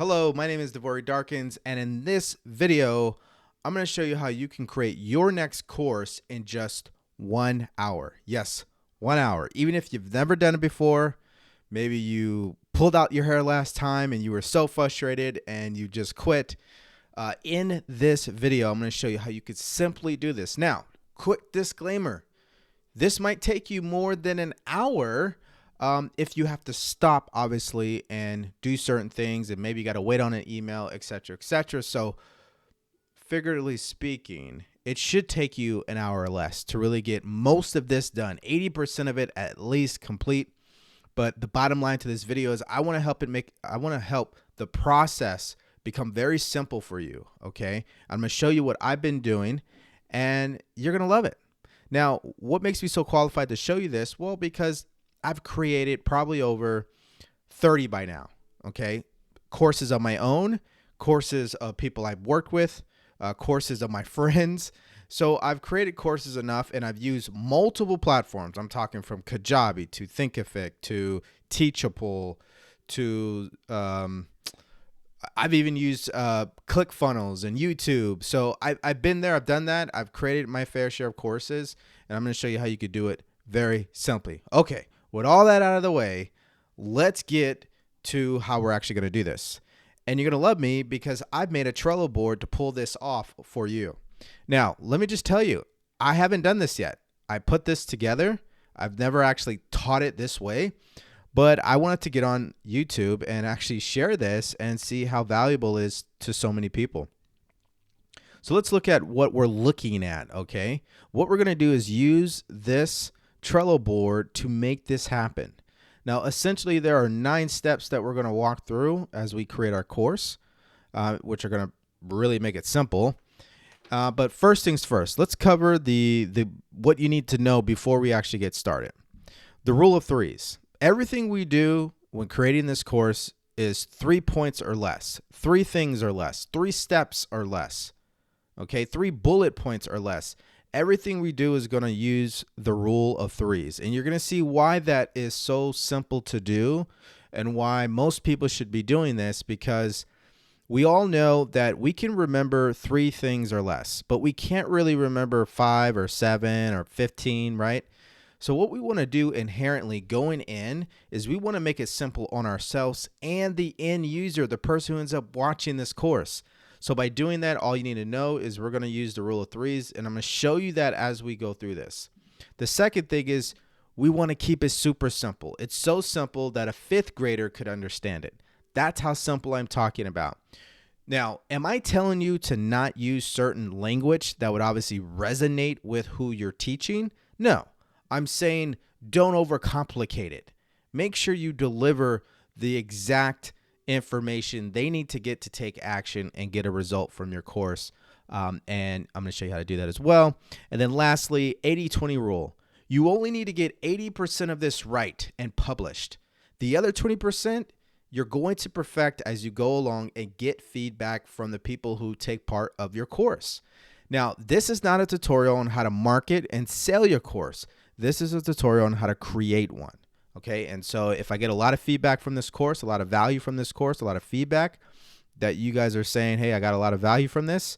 Hello, my name is Devori Darkins, and in this video, I'm going to show you how you can create your next course in just 1 hour. Yes, 1 hour. Even if you've never done it before, maybe you pulled out your hair last time and you were so frustrated and you just quit. In this video, I'm going to show you how you could simply do this. Now, quick disclaimer. This might take you more than an hour if you have to stop, obviously, and do certain things, and maybe you got to wait on an email, etc., etc. So, figuratively speaking, it should take you an hour or less to really get most of this done, 80% of it at least complete. But the bottom line to this video is I want to help the process become very simple for you. Okay, I'm going to show you what I've been doing, and you're going to love it. Now, what makes me so qualified to show you this? Well, because I've created probably over 30 by now, okay? Courses of my own, courses of people I've worked with, courses of my friends. So I've created courses enough, and I've used multiple platforms. I'm talking from Kajabi to Thinkific to Teachable to I've even used ClickFunnels and YouTube. So I've been there. I've done that. I've created my fair share of courses, and I'm going to show you how you could do it very simply. Okay, with all that out of the way, let's get to how we're actually going to do this. And you're going to love me because I've made a Trello board to pull this off for you. Now, let me just tell you, I haven't done this yet. I put this together. I've never actually taught it this way. But I wanted to get on YouTube and actually share this and see how valuable it is to so many people. So let's look at what we're looking at, okay? What we're going to do is use this Trello board to make this happen. Now, essentially, there are 9 steps that we're going to walk through as we create our course, which are going to really make it simple. But first things first, let's cover the what you need to know before we actually get started. The rule of threes. Everything we do when creating this course is 3 points or less, 3 things or less, 3 steps or less, okay, 3 bullet points or less. Everything we do is going to use the rule of threes, and you're going to see why that is so simple to do and why most people should be doing this, because we all know that we can remember 3 things or less, but we can't really remember 5 or 7 or 15, right? So what we want to do inherently going in is we want to make it simple on ourselves and the end user, the person who ends up watching this course. So by doing that, all you need to know is we're going to use the rule of threes, and I'm going to show you that as we go through this. The second thing is we want to keep it super simple. It's so simple that a 5th grader could understand it. That's how simple I'm talking about. Now, am I telling you to not use certain language that would obviously resonate with who you're teaching? No. I'm saying don't overcomplicate it. Make sure you deliver the exact information they need to get to take action and get a result from your course. And I'm going to show you how to do that as well. And then lastly, 80-20 rule. You only need to get 80% of this right and published. The other 20%, you're going to perfect as you go along and get feedback from the people who take part of your course. Now, this is not a tutorial on how to market and sell your course. This is a tutorial on how to create one, okay? And so if I get a lot of feedback from this course, a lot of value from this course, a lot of feedback that you guys are saying, hey, I got a lot of value from this,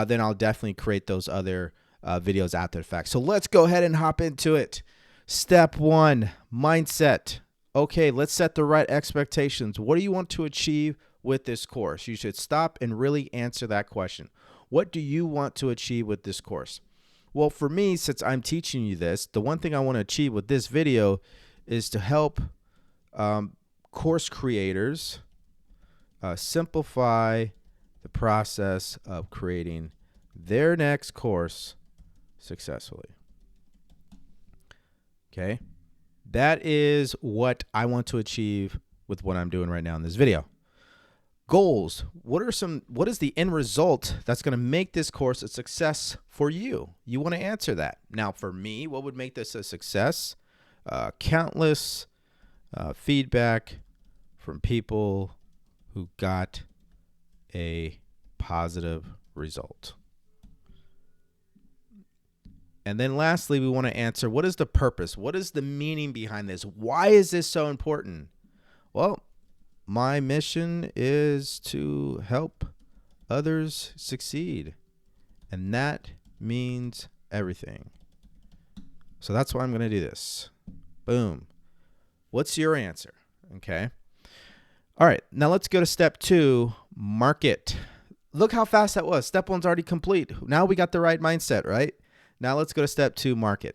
then I'll definitely create those other videos after the fact. So let's go ahead and hop into it. Step 1, mindset. Okay, let's set the right expectations. What do you want to achieve with this course? You should stop and really answer that question. What do you want to achieve with this course? Well, for me, since I'm teaching you this, the one thing I want to achieve with this video is to help course creators simplify the process of creating their next course successfully. Okay, that is what I want to achieve with what I'm doing right now in this video. Goals. What is the end result that's going to make this course a success for you? You want to answer that. Now, for me, what would make this a success? Countless feedback from people who got a positive result. And then lastly, we want to answer, what is the purpose? What is the meaning behind this? Why is this so important? Well, my mission is to help others succeed. And that means everything. So that's why I'm going to do this. Boom. What's your answer? Okay. All right. Now let's go to step 2, market. Look how fast that was. Step 1's already complete. Now we got the right mindset, right? Now let's go to step 2, market.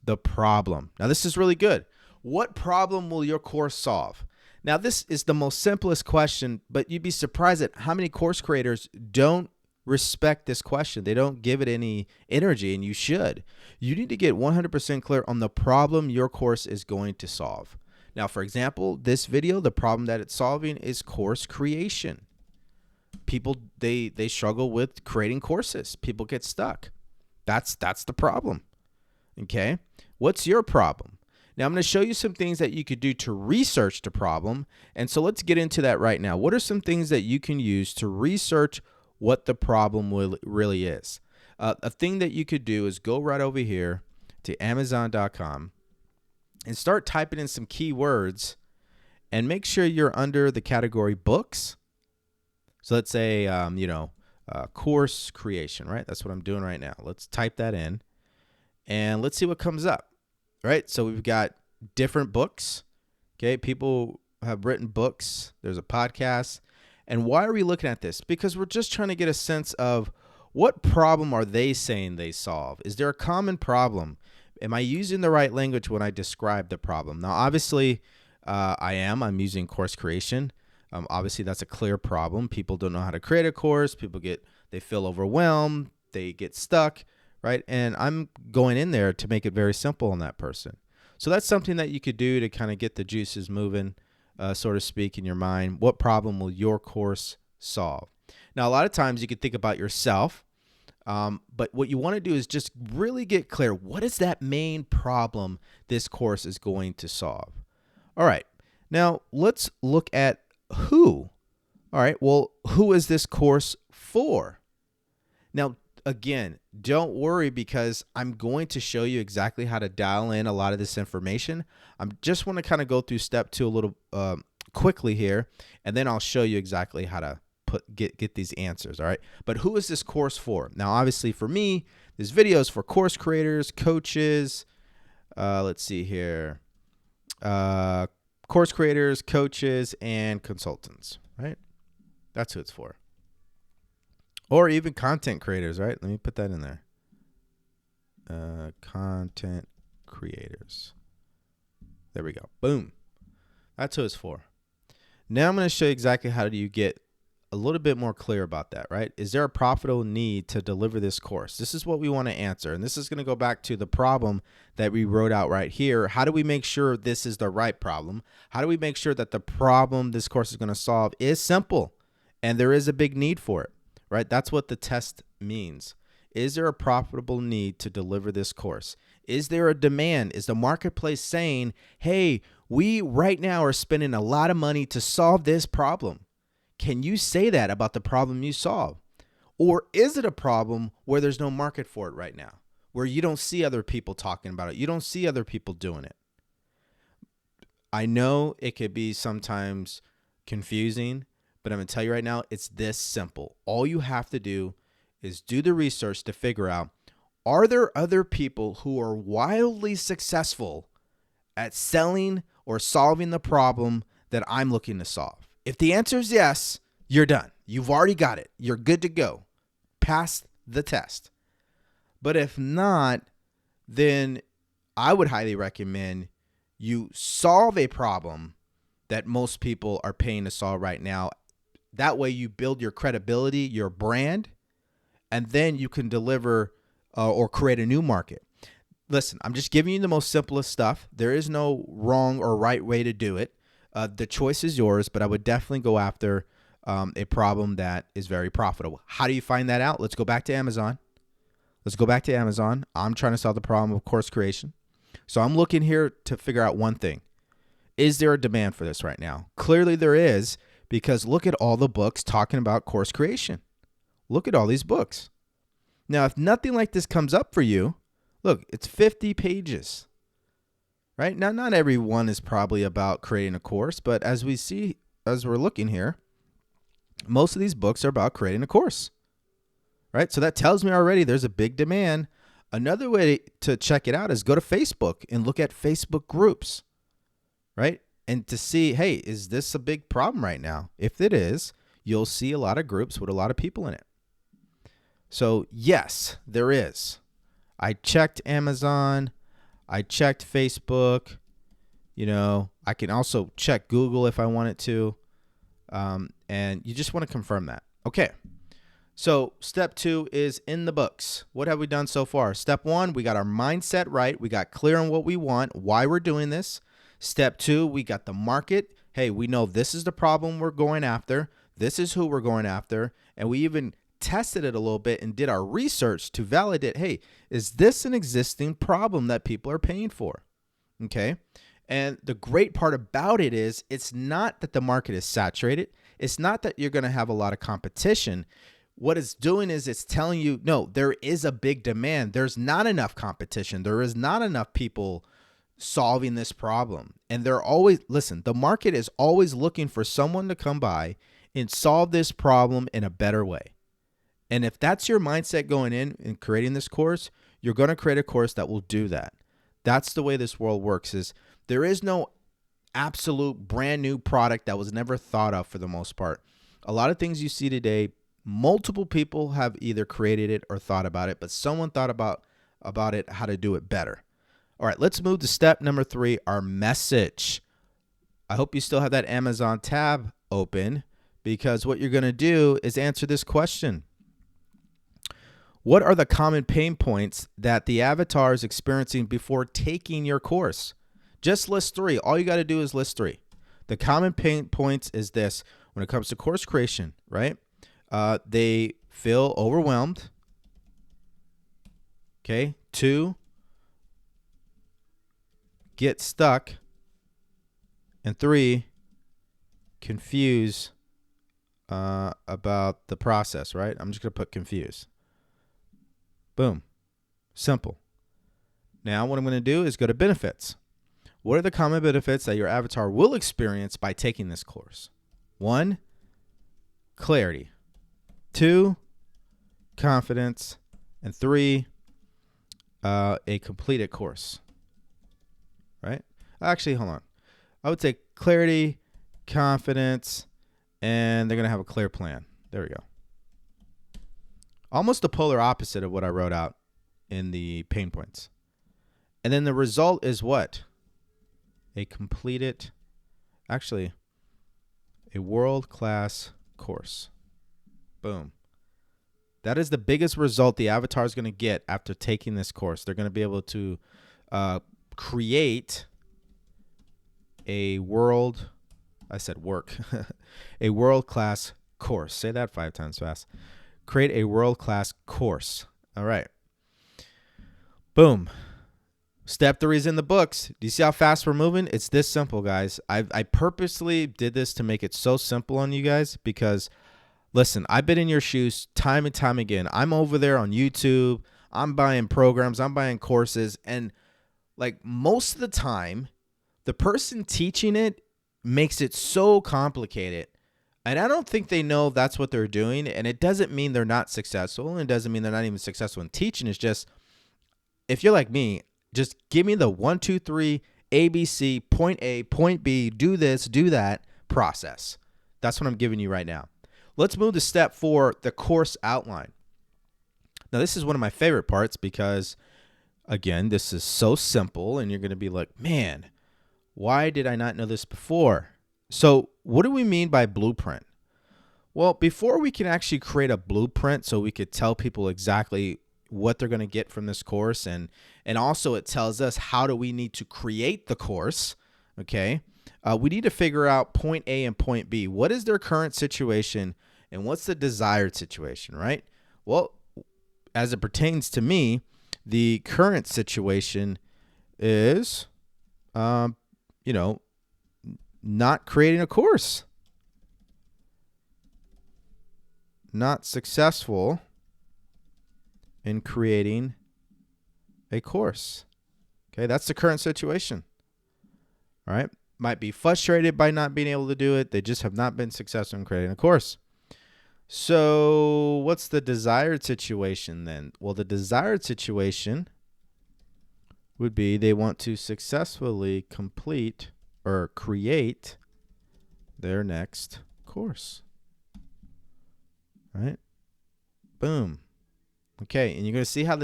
The problem. Now this is really good. What problem will your course solve? Now this is the most simplest question, but you'd be surprised at how many course creators don't respect this question. They don't give it any energy, and you should. You need to get 100% clear on the problem your course is going to solve. Now, for example, this video, the problem that it's solving is course creation. People, they struggle with creating courses. People get stuck. That's the problem. Okay? What's your problem? Now, I'm going to show you some things that you could do to research the problem. And so let's get into that right now. What are some things that you can use to research what the problem really is? A thing that you could do is go right over here to Amazon.com and start typing in some keywords and make sure you're under the category books. So let's say, course creation, right? That's what I'm doing right now. Let's type that in and let's see what comes up, right? So we've got different books. Okay. People have written books. There's a podcast. And why are we looking at this? Because we're just trying to get a sense of what problem are they saying they solve? Is there a common problem? Am I using the right language when I describe the problem? Now, obviously, I am. I'm using course creation. Obviously, that's a clear problem. People don't know how to create a course. They feel overwhelmed. They get stuck, right? And I'm going in there to make it very simple on that person. So that's something that you could do to kind of get the juices moving, so to speak, in your mind. What problem will your course solve? Now, a lot of times you could think about yourself, but what you want to do is just really get clear. What is that main problem this course is going to solve? All right. Now, let's look at who. All right. Well, who is this course for? Now, again, don't worry because I'm going to show you exactly how to dial in a lot of this information. I just want to kind of go through step 2 a little quickly here, and then I'll show you exactly how to get these answers. All right. But who is this course for? Now, obviously for me, this video is for course creators, coaches. Let's see here. Course creators, coaches, and consultants, right? That's who it's for. Or even content creators, right? Let me put that in there. Content creators. There we go. Boom. That's who it's for. Now I'm going to show you exactly how do you get a little bit more clear about that, right? Is there a profitable need to deliver this course? This is what we want to answer. And this is going to go back to the problem that we wrote out right here. How do we make sure this is the right problem? How do we make sure that the problem this course is going to solve is simple and there is a big need for it, right? That's what the test means. Is there a profitable need to deliver this course? Is there a demand? Is the marketplace saying, hey, we right now are spending a lot of money to solve this problem? Can you say that about the problem you solve? Or is it a problem where there's no market for it right now, where you don't see other people talking about it? You don't see other people doing it. I know it could be sometimes confusing, but I'm going to tell you right now, it's this simple. All you have to do is do the research to figure out, are there other people who are wildly successful at selling or solving the problem that I'm looking to solve? If the answer is yes, you're done. You've already got it. You're good to go. Pass the test. But if not, then I would highly recommend you solve a problem that most people are paying to solve right now. That way you build your credibility, your brand, and then you can deliver or create a new market. Listen, I'm just giving you the most simplest stuff. There is no wrong or right way to do it. The choice is yours, but I would definitely go after a problem that is very profitable. How do you find that out? Let's go back to Amazon. I'm trying to solve the problem of course creation. So I'm looking here to figure out one thing. Is there a demand for this right now? Clearly there is, because look at all the books talking about course creation. Look at all these books. Now, if nothing like this comes up for you, look, it's 50 pages. Right? Now, not everyone is probably about creating a course, but as we see as we're looking here, most of these books are about creating a course, right? So that tells me already there's a big demand. Another way to check it out is go to Facebook and look at Facebook groups, right? And to see, hey, is this a big problem right now? If it is, you'll see a lot of groups with a lot of people in it. So yes, there is. I checked Amazon. I checked Facebook. I can also check Google if I wanted to. And you just want to confirm that. Okay. So step 2 is in the books. What have we done so far? Step 1, we got our mindset right. We got clear on what we want, why we're doing this. Step 2, we got the market. Hey, we know this is the problem we're going after. This is who we're going after. And we even tested it a little bit and did our research to validate, hey, is this an existing problem that people are paying for? Okay. And the great part about it is it's not that the market is saturated. It's not that you're going to have a lot of competition. What it's doing is it's telling you, no, there is a big demand. There's not enough competition. There is not enough people solving this problem. And they're always, listen, the market is always looking for someone to come by and solve this problem in a better way. And if that's your mindset going in and creating this course, you're going to create a course that will do that. That's the way this world works. Is there is no absolute brand new product that was never thought of for the most part. A lot of things you see today, multiple people have either created it or thought about it, but someone thought about it, how to do it better. All right, let's move to step number 3, our message. I hope you still have that Amazon tab open, because what you're going to do is answer this question. What are the common pain points that the avatar is experiencing before taking your course? Just list 3. All you got to do is list 3. The common pain points is this. When it comes to course creation, right? They feel overwhelmed. Okay. 2, get stuck. And 3, confuse about the process, right? I'm just going to put confuse. Boom. Simple. Now what I'm going to do is go to benefits. What are the common benefits that your avatar will experience by taking this course? 1, clarity. 2, confidence. And 3, a completed course. Right? Actually, hold on. I would say clarity, confidence, and they're going to have a clear plan. There we go. Almost the polar opposite of what I wrote out in the pain points. And then the result is what? A completed, actually, a world-class course. Boom. That is the biggest result the avatar is going to get after taking this course. They're going to be able to create a a world-class course. Say that 5 times fast. Create a world-class course. All right. Boom. Step 3 is in the books. Do you see how fast we're moving? It's this simple, guys. I purposely did this to make it so simple on you guys because, listen, I've been in your shoes time and time again. I'm over there on YouTube. I'm buying programs. I'm buying courses. And, like, most of the time, the person teaching it makes it so complicated. And I don't think they know that's what they're doing. And it doesn't mean they're not successful. And it doesn't mean they're not even successful in teaching. It's just, if you're like me, just give me the 1, 2, 3, ABC, point A, point B, do this, do that process. That's what I'm giving you right now. Let's move to step 4, the course outline. Now, this is one of my favorite parts because, again, this is so simple. And you're going to be like, man, why did I not know this before? So what do we mean by blueprint? Well, before we can actually create a blueprint so we could tell people exactly what they're going to get from this course, and also it tells us how do we need to create the course, okay? We need to figure out point A and point B. What is their current situation and what's the desired situation, right? Well, as it pertains to me, the current situation is, not creating a course. Not successful in creating a course. Okay, that's the current situation. All right. might be frustrated by not being able to do it. They just have not been successful in creating a course. So what's the desired situation then? Well, the desired situation would be they want to successfully complete or create their next course. Right? Boom. Okay, and you're going to see how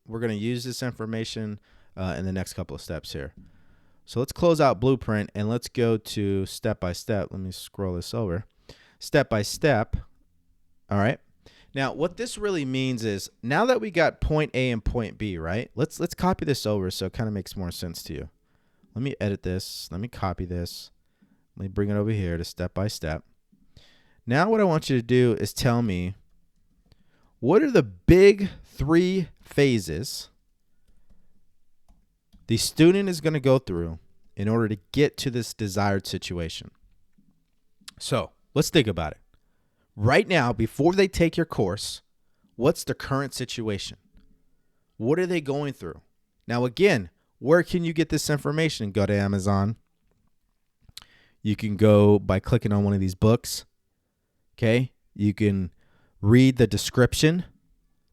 we're going to use this information in the next couple of steps here. So let's close out Blueprint and let's go to step by step. Let me scroll this over. Step by step. All right. Now, what this really means is now that we got point A and point B, right? Let's copy this over so it kind of makes more sense to you. Let me edit this. Let me copy this. Let me bring it over here to step by step. Now what I want you to do is tell me, what are the big 3 phases the student is going to go through in order to get to this desired situation? So let's think about it. Right now, before they take your course, what's the current situation? What are they going through? Now, again, where can you get this information? Go to Amazon. You can go by clicking on one of these books. Okay. You can read the description.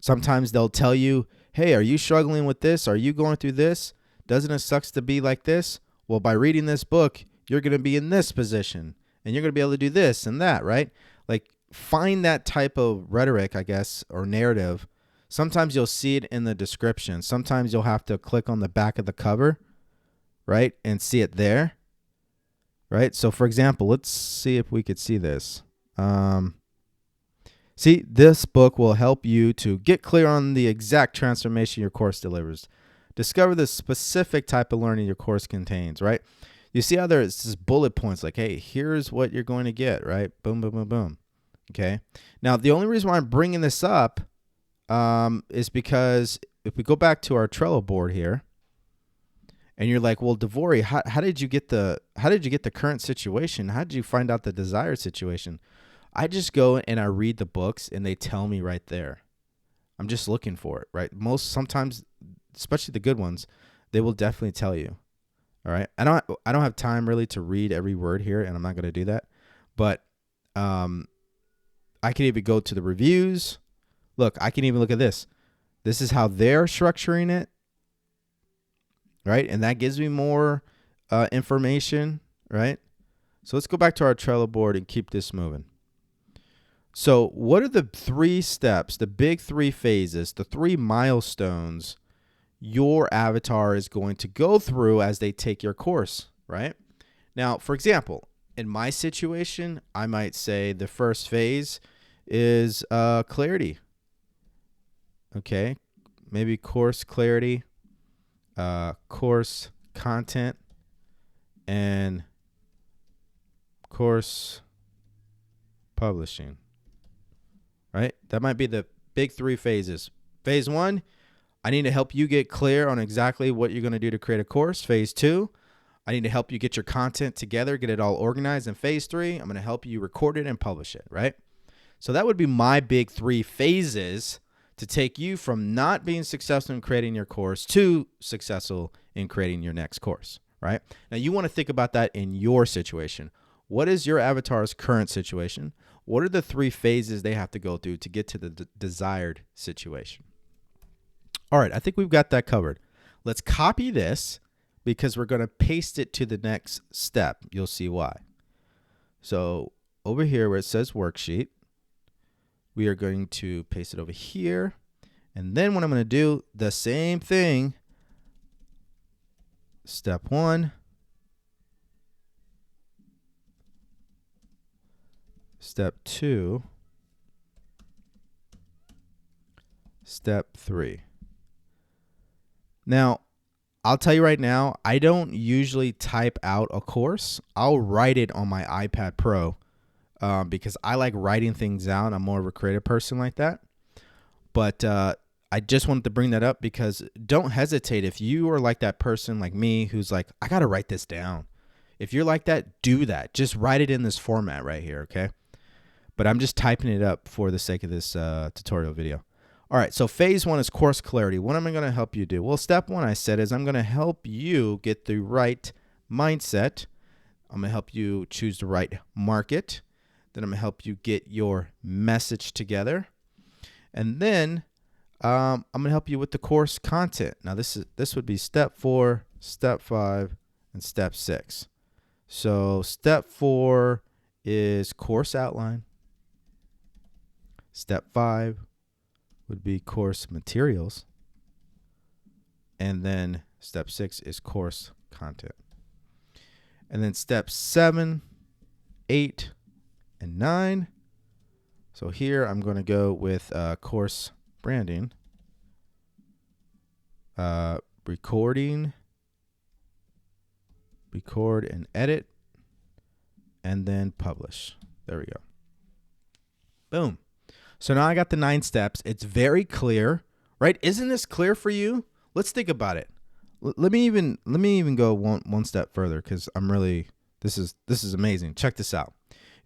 Sometimes they'll tell you, hey, are you struggling with this? Are you going through this? Doesn't it suck to be like this? Well, by reading this book, you're going to be in this position and you're going to be able to do this and that, right? Like, find that type of rhetoric, I guess, or narrative. Sometimes you'll see it in the description. Sometimes you'll have to click on the back of the cover, right, and see it there, right? So, for example, let's see if we could see this. See, this book will help you to get clear on the exact transformation your course delivers. Discover the specific type of learning your course contains, right? You see how there's just bullet points like, hey, here's what you're going to get, right? Boom, boom, boom, boom. Okay. Now, the only reason why I'm bringing this up is because if we go back to our Trello board here, and you're like, well, Devori, how did you get the current situation? How did you find out the desired situation? I just go and I read the books, and they tell me right there. I'm just looking for it, right? Sometimes, especially the good ones, they will definitely tell you. All right. I don't have time really to read every word here, and I'm not going to do that. But I can even go to the reviews. Look, I can even look at this. This is how they're structuring it, right? And that gives me more information, right? So let's go back to our Trello board and keep this moving. So what are the 3 steps, the big 3 phases, the 3 milestones your avatar is going to go through as they take your course, right? Now, for example, in my situation, I might say the first phase is clarity. Okay, maybe course clarity, course content, and course publishing. Right? That might be the big 3 phases. Phase 1, I need to help you get clear on exactly what you're going to do to create a course. Phase 2, I need to help you get your content together, get it all organized. And phase 3, I'm going to help you record it and publish it, right? So that would be my big 3 phases to take you from not being successful in creating your course to successful in creating your next course, right? Now, you want to think about that in your situation. What is your avatar's current situation? What are the 3 phases they have to go through to get to the desired situation? All right, I think we've got that covered. Let's copy this because we're going to paste it to the next step. You'll see why. So over here where it says worksheet, we are going to paste it over here. And then what I'm going to do, the same thing. Step 1. Step 2. Step 3. Now, I'll tell you right now, I don't usually type out a course. I'll write it on my iPad Pro because I like writing things out. I'm more of a creative person like that. But I just wanted to bring that up because don't hesitate. If you are like that person like me who's like, I got to write this down. If you're like that, do that. Just write it in this format right here, okay? But I'm just typing it up for the sake of this tutorial video. All right, so phase 1 is course clarity. What am I going to help you do? Well, step 1 I said is I'm going to help you get the right mindset I'm going to help you choose the right market. Then I'm going to help you get your message together. And then I'm going to help you with the course content. Now, this would be step 4, step 5, and step 6. So step 4 is course outline. Step 5 would be course materials. And then step 6 is course content. And then steps 7, 8, and 9. So here I'm going to go with course branding, recording, record and edit, and then publish. There we go. Boom. So now I got the 9 steps. It's very clear, right? Isn't this clear for you? Let's think about it. Let me even go one step further, because I'm really this is amazing. Check this out.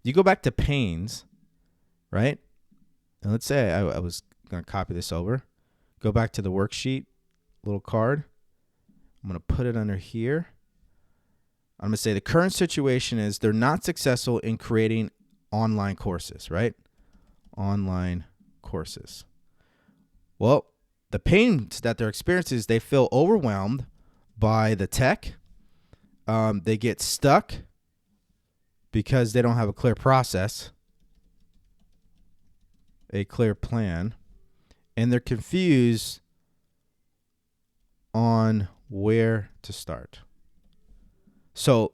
You go back to panes, right? And let's say I was going to copy this over. Go back to the worksheet, little card. I'm going to put it under here. I'm going to say the current situation is they're not successful in creating online courses, right? Online courses. Well, the pains that they're experiencing is they feel overwhelmed by the tech. They get stuck because they don't have a clear process, a clear plan, and they're confused on where to start. So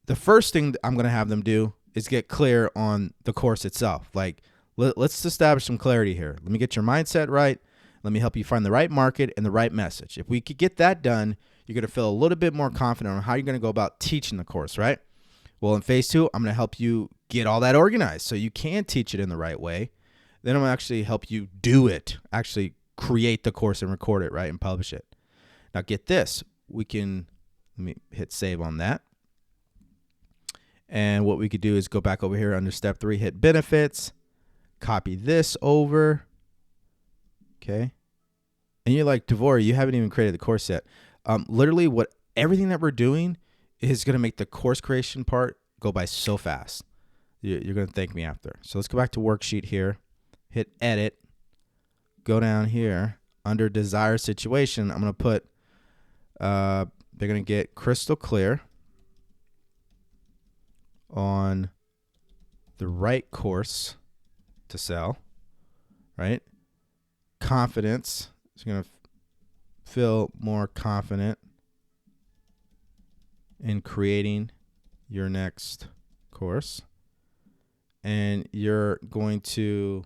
the first thing I'm going to have them do is get clear on the course itself. Like, let's establish some clarity here. Let me get your mindset right. Let me help you find the right market and the right message. If we could get that done, you're going to feel a little bit more confident on how you're going to go about teaching the course, right? Well, in phase 2, I'm going to help you get all that organized so you can teach it in the right way. Then I'm going to actually help you do it, actually create the course and record it, right, and publish it. Now get this. Let me hit save on that. And what we could do is go back over here under step 3, hit benefits, copy this over. Okay. And you're like, Devore, you haven't even created the course yet. Literally everything that we're doing is going to make the course creation part go by so fast. You're going to thank me after. So let's go back to worksheet here, hit edit, go down here under desired situation. I'm going to put, they're going to get crystal clear on the right course to sell, right? Confidence is going to feel more confident in creating your next course, and you're going to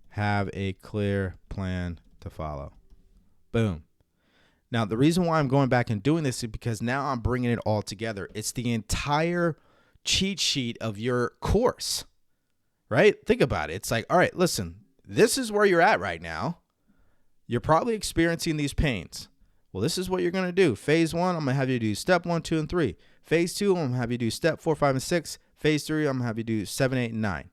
have a clear plan to follow. Boom. Now, the reason why I'm going back and doing this is because now I'm bringing it all together. It's the entire cheat sheet of your course, right? Think about it. It's like, all right, listen, this is where you're at right now. You're probably experiencing these pains. Well, this is what you're going to do. Phase 1, I'm going to have you do step 1, 2, and 3. Phase 2, I'm going to have you do step 4, 5, and 6. Phase 3, I'm going to have you do 7, 8, and 9.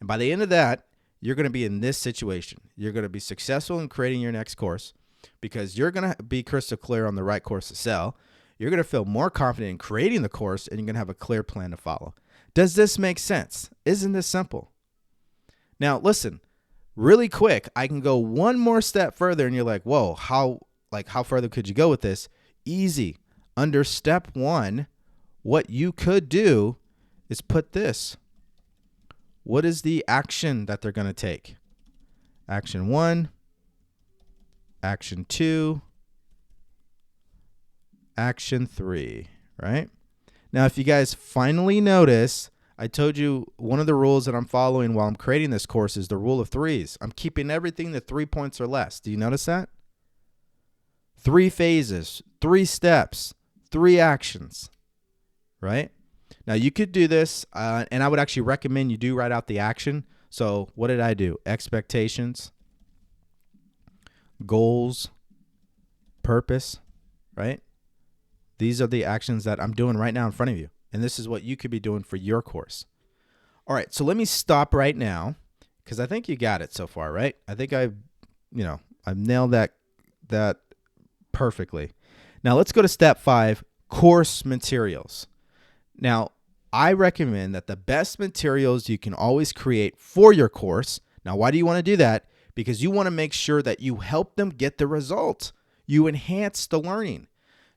And by the end of that, you're going to be in this situation. You're going to be successful in creating your next course because you're going to be crystal clear on the right course to sell. You're going to feel more confident in creating the course, and you're going to have a clear plan to follow. Does this make sense? Isn't this simple? Now, listen, really quick, I can go one more step further, and you're like, whoa, how further could you go with this? Easy. Under step 1, what you could do is put this. What is the action that they're going to take? Action 1, action 2, action 3, right? Now, if you guys finally notice, I told you one of the rules that I'm following while I'm creating this course is the rule of 3s. I'm keeping everything to 3 points or less. Do you notice that? 3 phases, 3 steps, 3 actions, right? Now, you could do this, and I would actually recommend you do write out the action. So what did I do? Expectations, goals, purpose, right? These are the actions that I'm doing right now in front of you. And this is what you could be doing for your course. All right, so let me stop right now because I think you got it so far, right? I think I've nailed that perfectly. Now let's go to step 5, course materials. Now, I recommend that the best materials you can always create for your course. Now, why do you want to do that? Because you want to make sure that you help them get the result. You enhance the learning.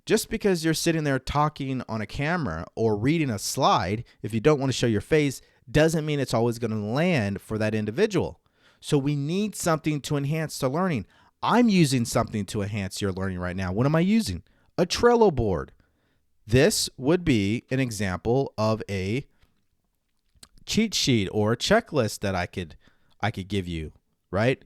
Just because you're sitting there talking on a camera or reading a slide, if you don't want to show your face, doesn't mean it's always going to land for that individual. So we need something to enhance the learning. I'm using something to enhance your learning right now. What am I using? A Trello board. This would be an example of a cheat sheet or a checklist that I could give you, right?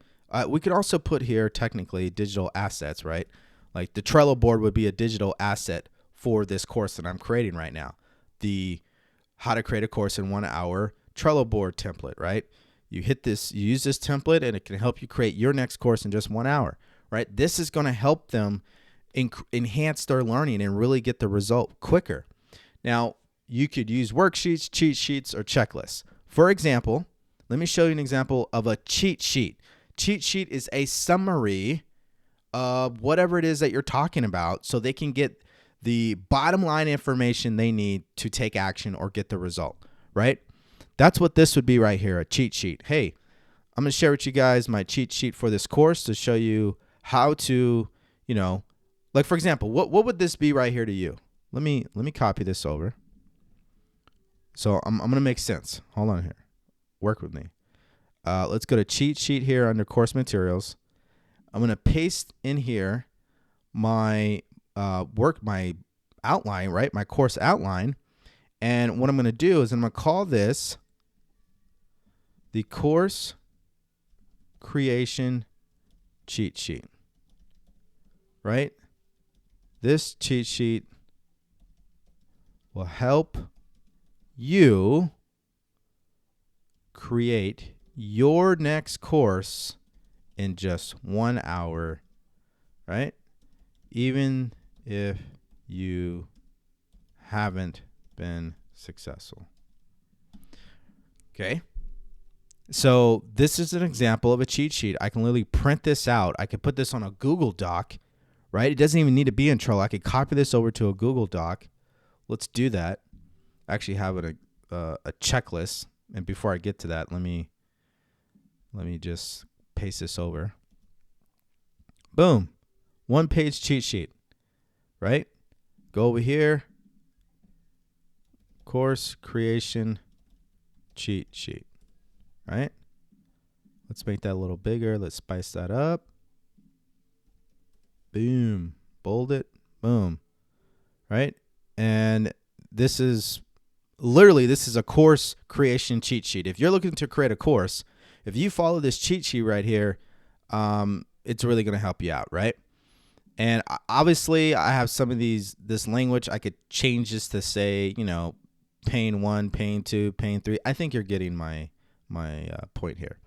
We could also put here technically digital assets, right? Like the Trello board would be a digital asset for this course that I'm creating right now. The how to create a course in 1 hour Trello board template, right? You use this template and it can help you create your next course in just 1 hour, right? This is going to help them enhance their learning and really get the result quicker. Now, you could use worksheets, cheat sheets, or checklists. For example, let me show you an example of a cheat sheet. Cheat sheet is a summary of whatever it is that you're talking about so they can get the bottom line information they need to take action or get the result, right? That's what this would be right here, a cheat sheet. Hey, I'm going to share with you guys my cheat sheet for this course to show you how to, like for example, what would this be right here to you? Let me copy this over. So I'm going to make sense. Hold on here. Work with me. Let's go to cheat sheet here under course materials. I'm going to paste in here my my outline, right? My course outline. And what I'm going to do is I'm going to call this the course creation cheat sheet, right? This cheat sheet will help you create your next course in just 1 hour, right? Even if you haven't been successful. Okay. So this is an example of a cheat sheet. I can literally print this out. I could put this on a Google Doc, right? It doesn't even need to be in Trello. I could copy this over to a Google Doc. Let's do that. I actually have a checklist. And before I get to that, let me just paste this over. Boom. 1-page cheat sheet, right? Go over here. Course creation cheat sheet, right? Let's make that a little bigger. Let's spice that up. Boom. Bold it. Boom. Right? And this is a course creation cheat sheet. If you're looking to create a course, if you follow this cheat sheet right here, it's really going to help you out, right? And obviously, I have some of this language. I could change this to say, pane 1, pane 2, pane 3. I think you're getting my point here.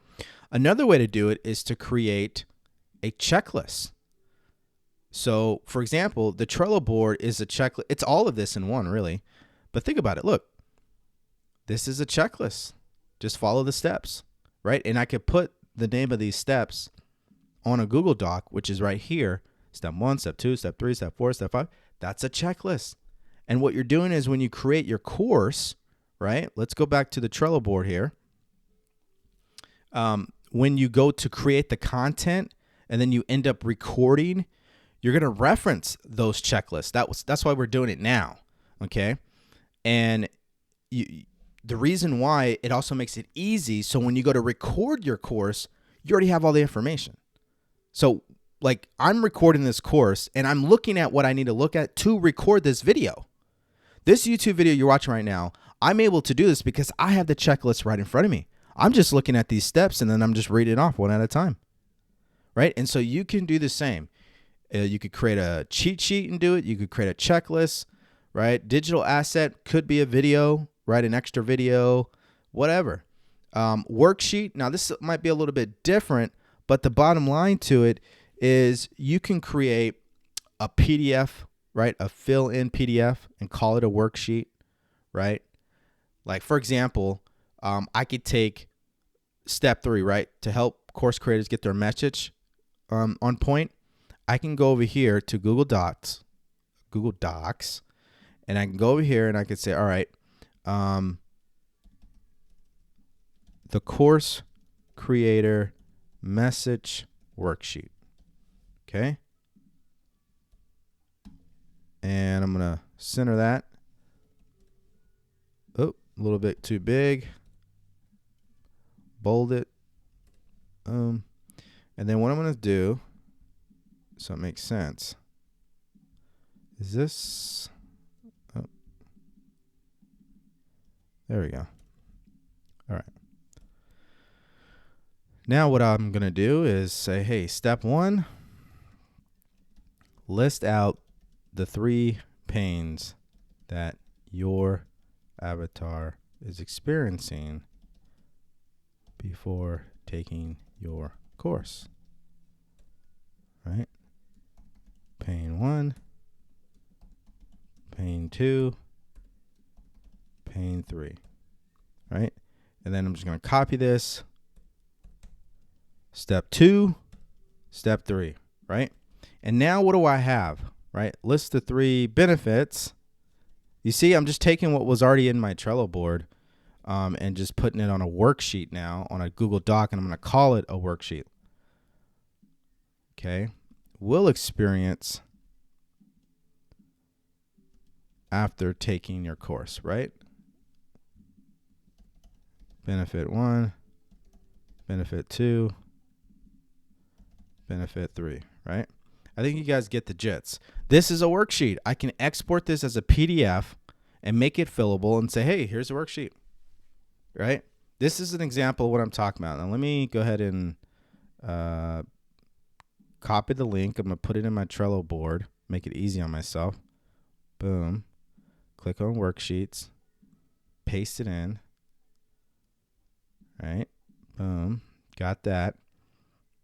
Another way to do it is to create a checklist. So, for example, the Trello board is a checklist. It's all of this in one, really. But think about it. Look, this is a checklist. Just follow the steps, right? And I could put the name of these steps on a Google Doc, which is right here. Step 1, step 2, step 3, step 4, step 5. That's a checklist. And what you're doing is when you create your course, right? Let's go back to the Trello board here. When you go to create the content and then you end up recording, you're going to reference those checklists. That's why we're doing it now, okay? And the reason why it also makes it easy, so when you go to record your course, you already have all the information. So like I'm recording this course and I'm looking at what I need to look at to record this video. This YouTube video you're watching right now, I'm able to do this because I have the checklist right in front of me. I'm just looking at these steps and then I'm just reading it off one at a time, right? And so you can do the same. You could create a cheat sheet and do it. You could create a checklist, right? Digital asset could be a video, right? An extra video, whatever. Worksheet. Now this might be a little bit different, but the bottom line to it is you can create a PDF, right? A fill-in PDF and call it a worksheet, right? Like for example, I could take step 3, right? To help course creators get their message on point. I can go over here to Google Docs, and I can go over here and I can say, all right, the course creator message worksheet. Okay. And I'm going to center that. Oh, a little bit too big. Bold it. And then what I'm going to do, so it makes sense, is this. Oh, there we go. All right. Now what I'm going to do is say, hey, step 1, list out the 3 pains that your avatar is experiencing before taking your course. Right? Pain 1, pain 2, pain 3. Right? And then I'm just going to copy this. Step 2, step 3, right? And now what do I have, right? List the 3 benefits. You see, I'm just taking what was already in my Trello board and just putting it on a worksheet now, on a Google Doc, and I'm going to call it a worksheet. Okay. Will experience after taking your course, right? Benefit 1, benefit 2, benefit 3, right? I think you guys get the gist. This is a worksheet. I can export this as a PDF and make it fillable and say, hey, here's a worksheet, right? This is an example of what I'm talking about. Now let me go ahead and copy the link. I'm going to put it in my Trello board, make it easy on myself. Boom. Click on worksheets, paste it in, right? Boom. Got that.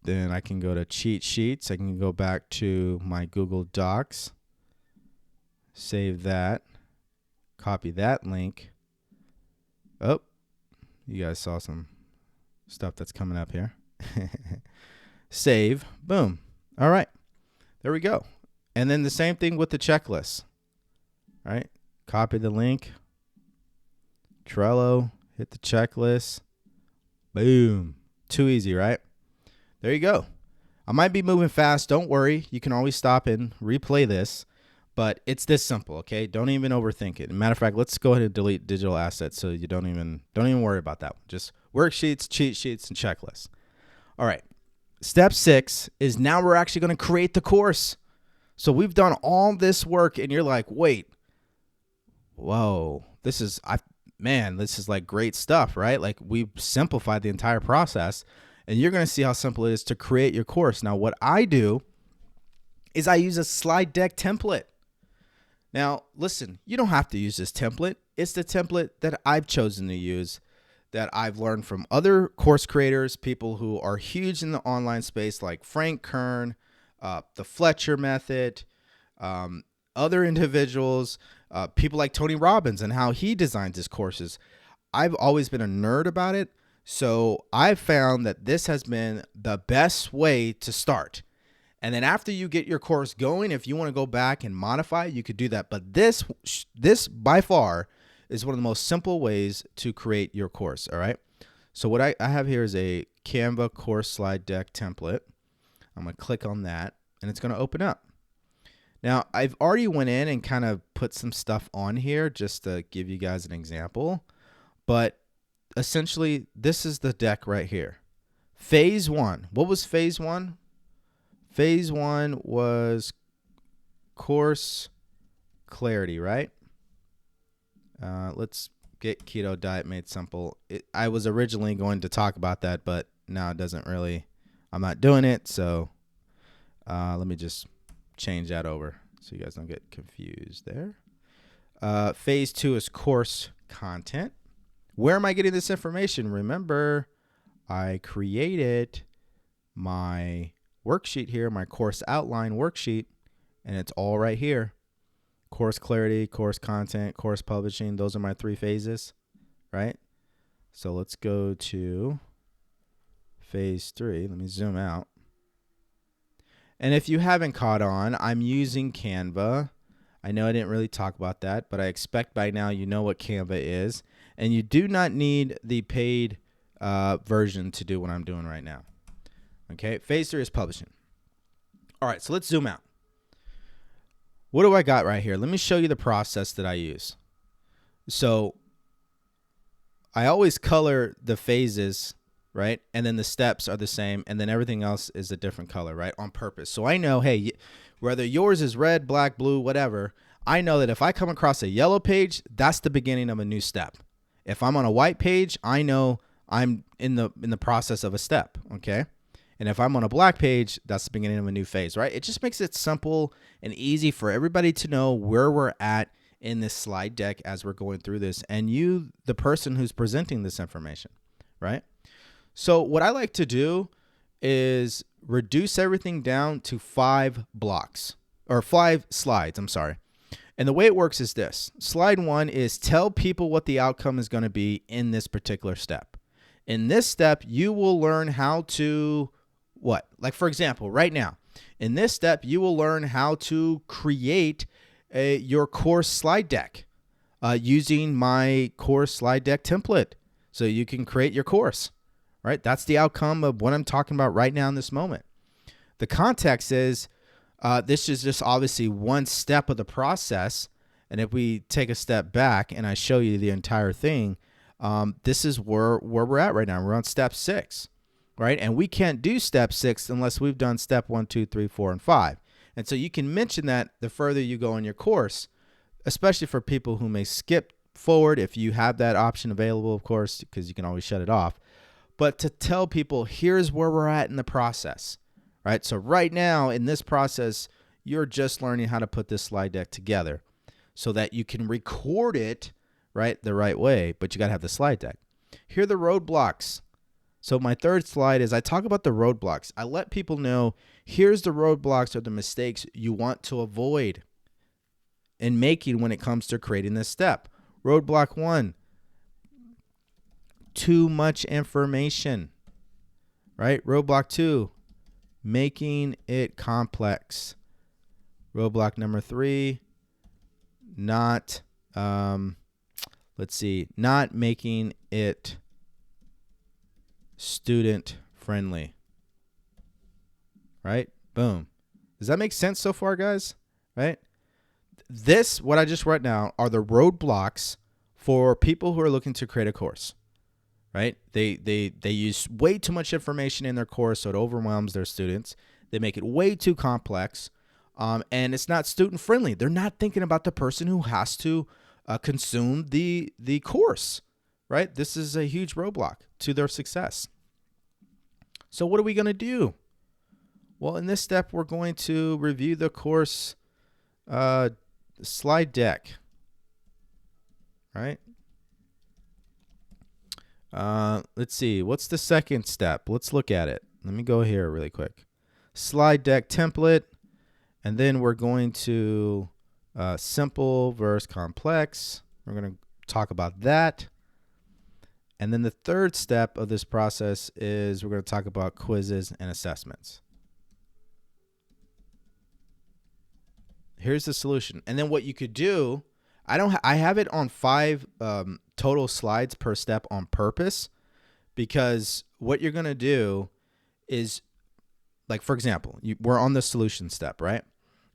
Then I can go to cheat sheets. I can go back to my Google Docs, save that, copy that link. Oh, you guys saw some stuff that's coming up here. Save, boom. All right, there we go. And then the same thing with the checklist, right? Copy the link, Trello, hit the checklist, boom. Too easy, right? There you go. I might be moving fast. Don't worry. You can always stop and replay this, but it's this simple, okay? Don't even overthink it. Matter of fact, let's go ahead and delete digital assets so you don't even worry about that one. Just worksheets, cheat sheets, and checklists. All right. Step 6 is now we're actually going to create the course. So we've done all this work and you're like, wait, whoa, this is like great stuff, right? Like we've simplified the entire process. And you're going to see how simple it is to create your course. Now, what I do is I use a slide deck template. Now, listen, you don't have to use this template. It's the template that I've chosen to use, that I've learned from other course creators, people who are huge in the online space like Frank Kern, the Fletcher method, other individuals, people like Tony Robbins and how he designs his courses. I've always been a nerd about it. So I found that this has been the best way to start. And then after you get your course going, if you want to go back and modify it, you could do that. But this by far is one of the most simple ways to create your course. All right. So what I have here is a Canva course slide deck template. I'm going to click on that and it's going to open up. Now I've already went in and kind of put some stuff on here just to give you guys an example, but essentially, this is the deck right here. Phase 1. What was phase 1? Phase 1 was course clarity, right? Let's get keto diet made simple. I was originally going to talk about that, but now it doesn't really. I'm not doing it, so let me just change that over so you guys don't get confused there. Phase 2 is course content. Where am I getting this information? Remember, I created my worksheet here, my course outline worksheet, and it's all right here. Course clarity, course content, course publishing. Those are my 3 phases, right? So let's go to phase 3. Let me zoom out. And if you haven't caught on, I'm using Canva. I know I didn't really talk about that, but I expect by now you know what Canva is, and you do not need the paid version to do what I'm doing right now. Okay, phase 3 is publishing. All right, so let's zoom out. What do I got right here? Let me show you the process that I use. So I always color the phases, right? And then the steps are the same, and then everything else is a different color, right? On purpose. So I know, hey, whether yours is red, black, blue, whatever, I know that if I come across a yellow page, that's the beginning of a new step. If I'm on a white page, I know I'm in the process of a step, okay? And if I'm on a black page, that's the beginning of a new phase, right? It just makes it simple and easy for everybody to know where we're at in this slide deck as we're going through this, and you, the person who's presenting this information, right? So what I like to do is reduce everything down to 5 blocks, or 5 slides, I'm sorry. And the way it works is this. Slide 1 is tell people what the outcome is going to be in this particular step. In this step, you will learn how to what? Like, for example, right now, in this step, you will learn how to create your course slide deck using my course slide deck template so you can create your course, right? That's the outcome of what I'm talking about right now in this moment. The context is this is just obviously one step of the process. And if we take a step back and I show you the entire thing, this is where we're at right now. We're on step 6, right? And we can't do step 6 unless we've done step 1, 2, 3, 4, and 5. And so you can mention that the further you go in your course, especially for people who may skip forward, if you have that option available, of course, because you can always shut it off. But to tell people, here's where we're at in the process, right? So right now in this process, you're just learning how to put this slide deck together so that you can record it, right, the right way, but you got to have the slide deck. Here are the roadblocks. So my third slide is I talk about the roadblocks. I let people know here's the roadblocks or the mistakes you want to avoid in making when it comes to creating this step. Roadblock 1, too much information, right? Roadblock 2, making it complex. Roadblock number 3, not making it student friendly, right? Boom. Does that make sense so far, guys? Right? This, what I just wrote now, are the roadblocks for people who are looking to create a course, right? They use way too much information in their course, so it overwhelms their students. They make it way too complex, and it's not student friendly. They're not thinking about the person who has to consume the course, right? This is a huge roadblock to their success. So what are we going to do? Well, in this step, we're going to review the course slide deck, right? Let's see. What's the second step? Let's look at it. Let me go here really quick. Slide deck template, and then we're going to simple versus complex. We're going to talk about that. And then the third step of this process is we're going to talk about quizzes and assessments. Here's the solution. And then what you could do, I have it on 5 total slides per step on purpose, because what you're going to do is, like, for example, we're on the solution step, right?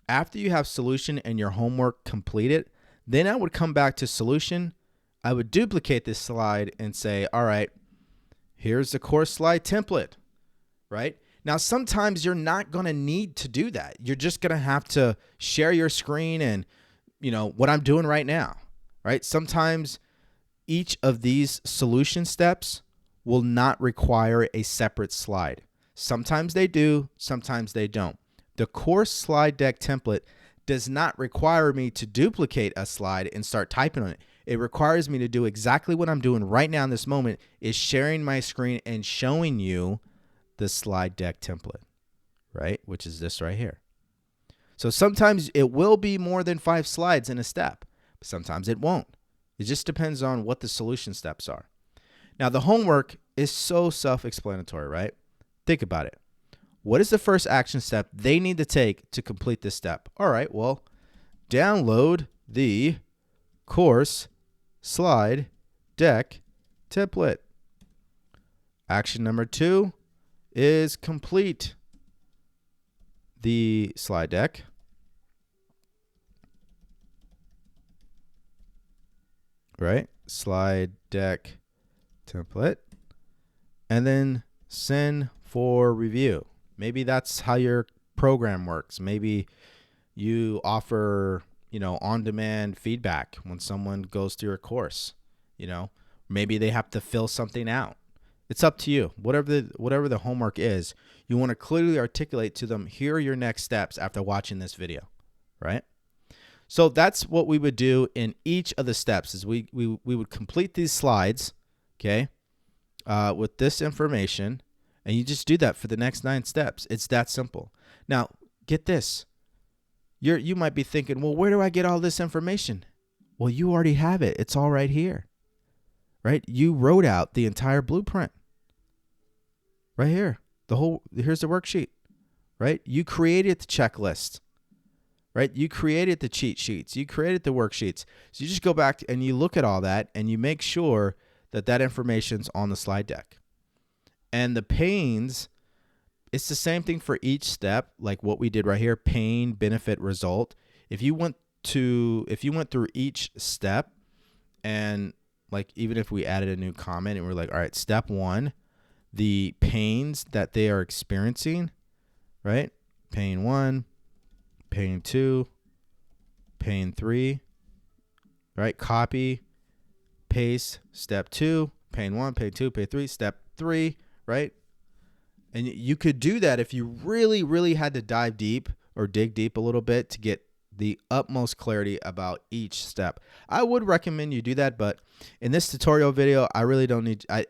After you have solution and your homework completed, then I would come back to solution. I would duplicate this slide and say, all right, here's the course slide template, right? Now, sometimes you're not going to need to do that. You're just going to have to share your screen and, what I'm doing right now, right? Sometimes each of these solution steps will not require a separate slide. Sometimes they do, sometimes they don't. The course slide deck template does not require me to duplicate a slide and start typing on it. It requires me to do exactly what I'm doing right now in this moment, is sharing my screen and showing you the slide deck template, right? Which is this right here. So sometimes it will be more than 5 slides in a step. Sometimes it won't. It just depends on what the solution steps are. Now, the homework is so self-explanatory, right? Think about it. What is the first action step they need to take to complete this step? All right, well, download the course slide deck template. Action number 2 is complete the slide deck. Right? Slide deck template. And then send for review. Maybe that's how your program works. Maybe you offer, on-demand feedback when someone goes through your course. Maybe they have to fill something out. It's up to you. Whatever the homework is, you want to clearly articulate to them, here are your next steps after watching this video, right? So that's what we would do in each of the steps is we would complete these slides, okay, with this information, and you just do that for the next 9 steps. It's that simple. Now, get this. You might be thinking, well, where do I get all this information? Well, you already have it. It's all right here, right? You wrote out the entire blueprint right here. Here's the worksheet, right? You created the checklist, right? You created the cheat sheets. You created the worksheets. So you just go back and you look at all that and you make sure that information's on the slide deck. And the pains, it's the same thing for each step, like what we did right here, pain, benefit, result. If you went through each step and like even if we added a new comment and we're like, all right, step 1, the pains that they are experiencing, right? Pain 1, pain 2, pain 3, right? Copy, paste, step 2, pain 1, pain 2, pain 3, step 3, right? And you could do that if you really, really had to dive deep or dig deep a little bit to get the utmost clarity about each step. I would recommend you do that, but in this tutorial video,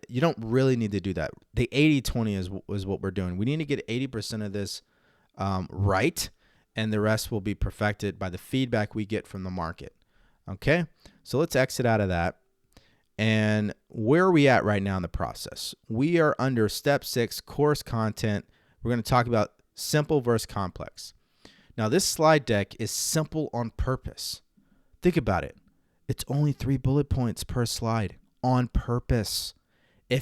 you don't really need to do that. The 80-20 is what we're doing. We need to get 80% of this right, and the rest will be perfected by the feedback we get from the market. Okay, so let's exit out of that. And where are we at right now in the process? We are under step 6, course content. We're going to talk about simple versus complex. Now, this slide deck is simple on purpose. Think about it. It's only 3 bullet points per slide on purpose. And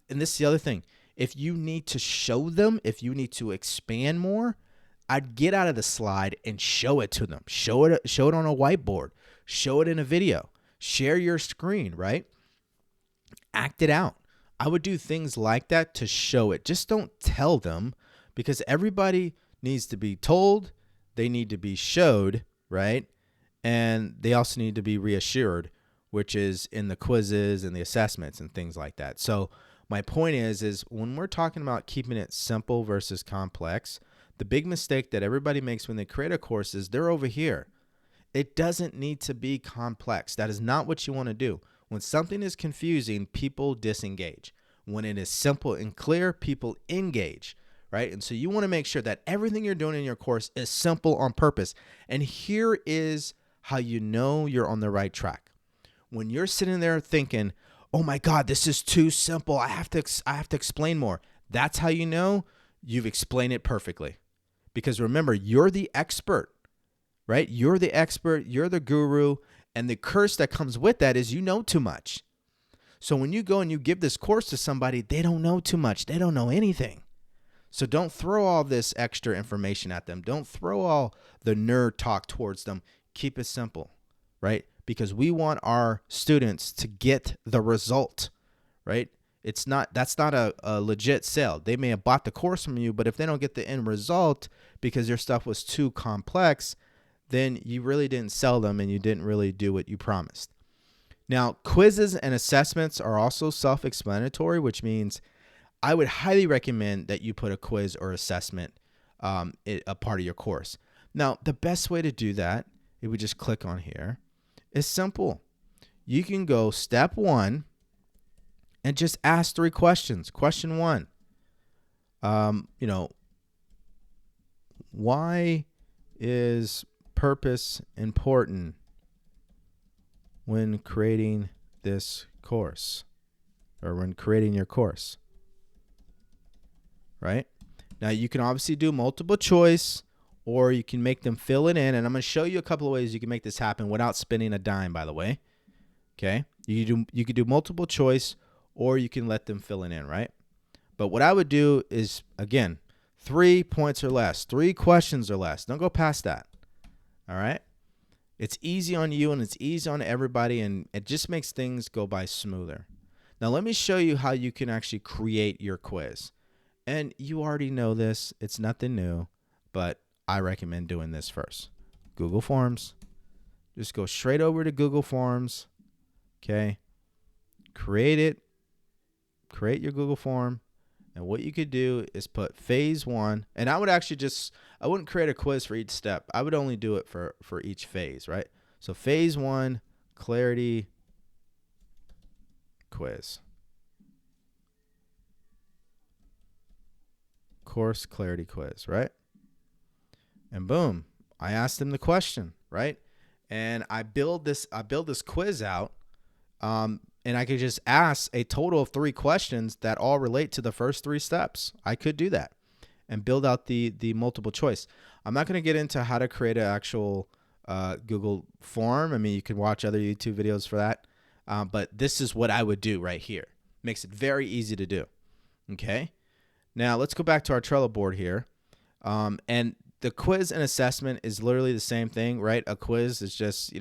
this is the other thing. If you need to show them, if you need to expand more, I'd get out of the slide and show it to them. Show it on a whiteboard. Show it in a video. Share your screen, right? Act it out. I would do things like that to show it. Just don't tell them, because everybody needs to be told. They need to be showed, right? And they also need to be reassured, which is in the quizzes and the assessments and things like that. So my point is when we're talking about keeping it simple versus complex, the big mistake that everybody makes when they create a course is they're over here. It doesn't need to be complex. That is not what you want to do. When something is confusing, people disengage. When it is simple and clear, people engage, right? And so you want to make sure that everything you're doing in your course is simple on purpose. And here is how you know you're on the right track. When you're sitting there thinking, oh my God, this is too simple. I have to explain more. That's how you know you've explained it perfectly. Because remember, you're the expert, right? You're the expert. You're the guru. And the curse that comes with that is you know too much. So when you go and you give this course to somebody, they don't know too much. They don't know anything. So don't throw all this extra information at them. Don't throw all the nerd talk towards them. Keep it simple, right? Because we want our students to get the result, right? That's not a legit sale. They may have bought the course from you, but if they don't get the end result because your stuff was too complex, then you really didn't sell them and you didn't really do what you promised. Now, quizzes and assessments are also self-explanatory, which means I would highly recommend that you put a quiz or assessment a part of your course. Now, the best way to do that, if we just click on here, is simple. You can go step 1 and just ask 3 questions. Question 1, why is purpose important when creating this course or when creating your course, right? Now you can obviously do multiple choice or you can make them fill it in. And I'm going to show you a couple of ways you can make this happen without spending a dime, by the way. Okay. You could do multiple choice, or you can let them fill it in, right? But what I would do is, again, 3 points or less, 3 questions or less. Don't go past that. All right. It's easy on you and it's easy on everybody, and it just makes things go by smoother. Now, let me show you how you can actually create your quiz. And you already know this. It's nothing new, but I recommend doing this first. Google Forms. Just go straight over to Google Forms. Okay. Create it. Create your Google form. And what you could do is put phase 1. And I would actually I wouldn't create a quiz for each step. I would only do it for each phase, right? So phase 1, clarity quiz. Course clarity quiz, right? And boom, I asked them the question, right? And I build this quiz out. And I could just ask a total of 3 questions that all relate to the first 3 steps. I could do that and build out the multiple choice. I'm not going to get into how to create an actual Google form. I mean, you can watch other YouTube videos for that. But this is what I would do right here. Makes it very easy to do. Okay. Now let's go back to our Trello board here. And the quiz and assessment is literally the same thing, right? A quiz is just,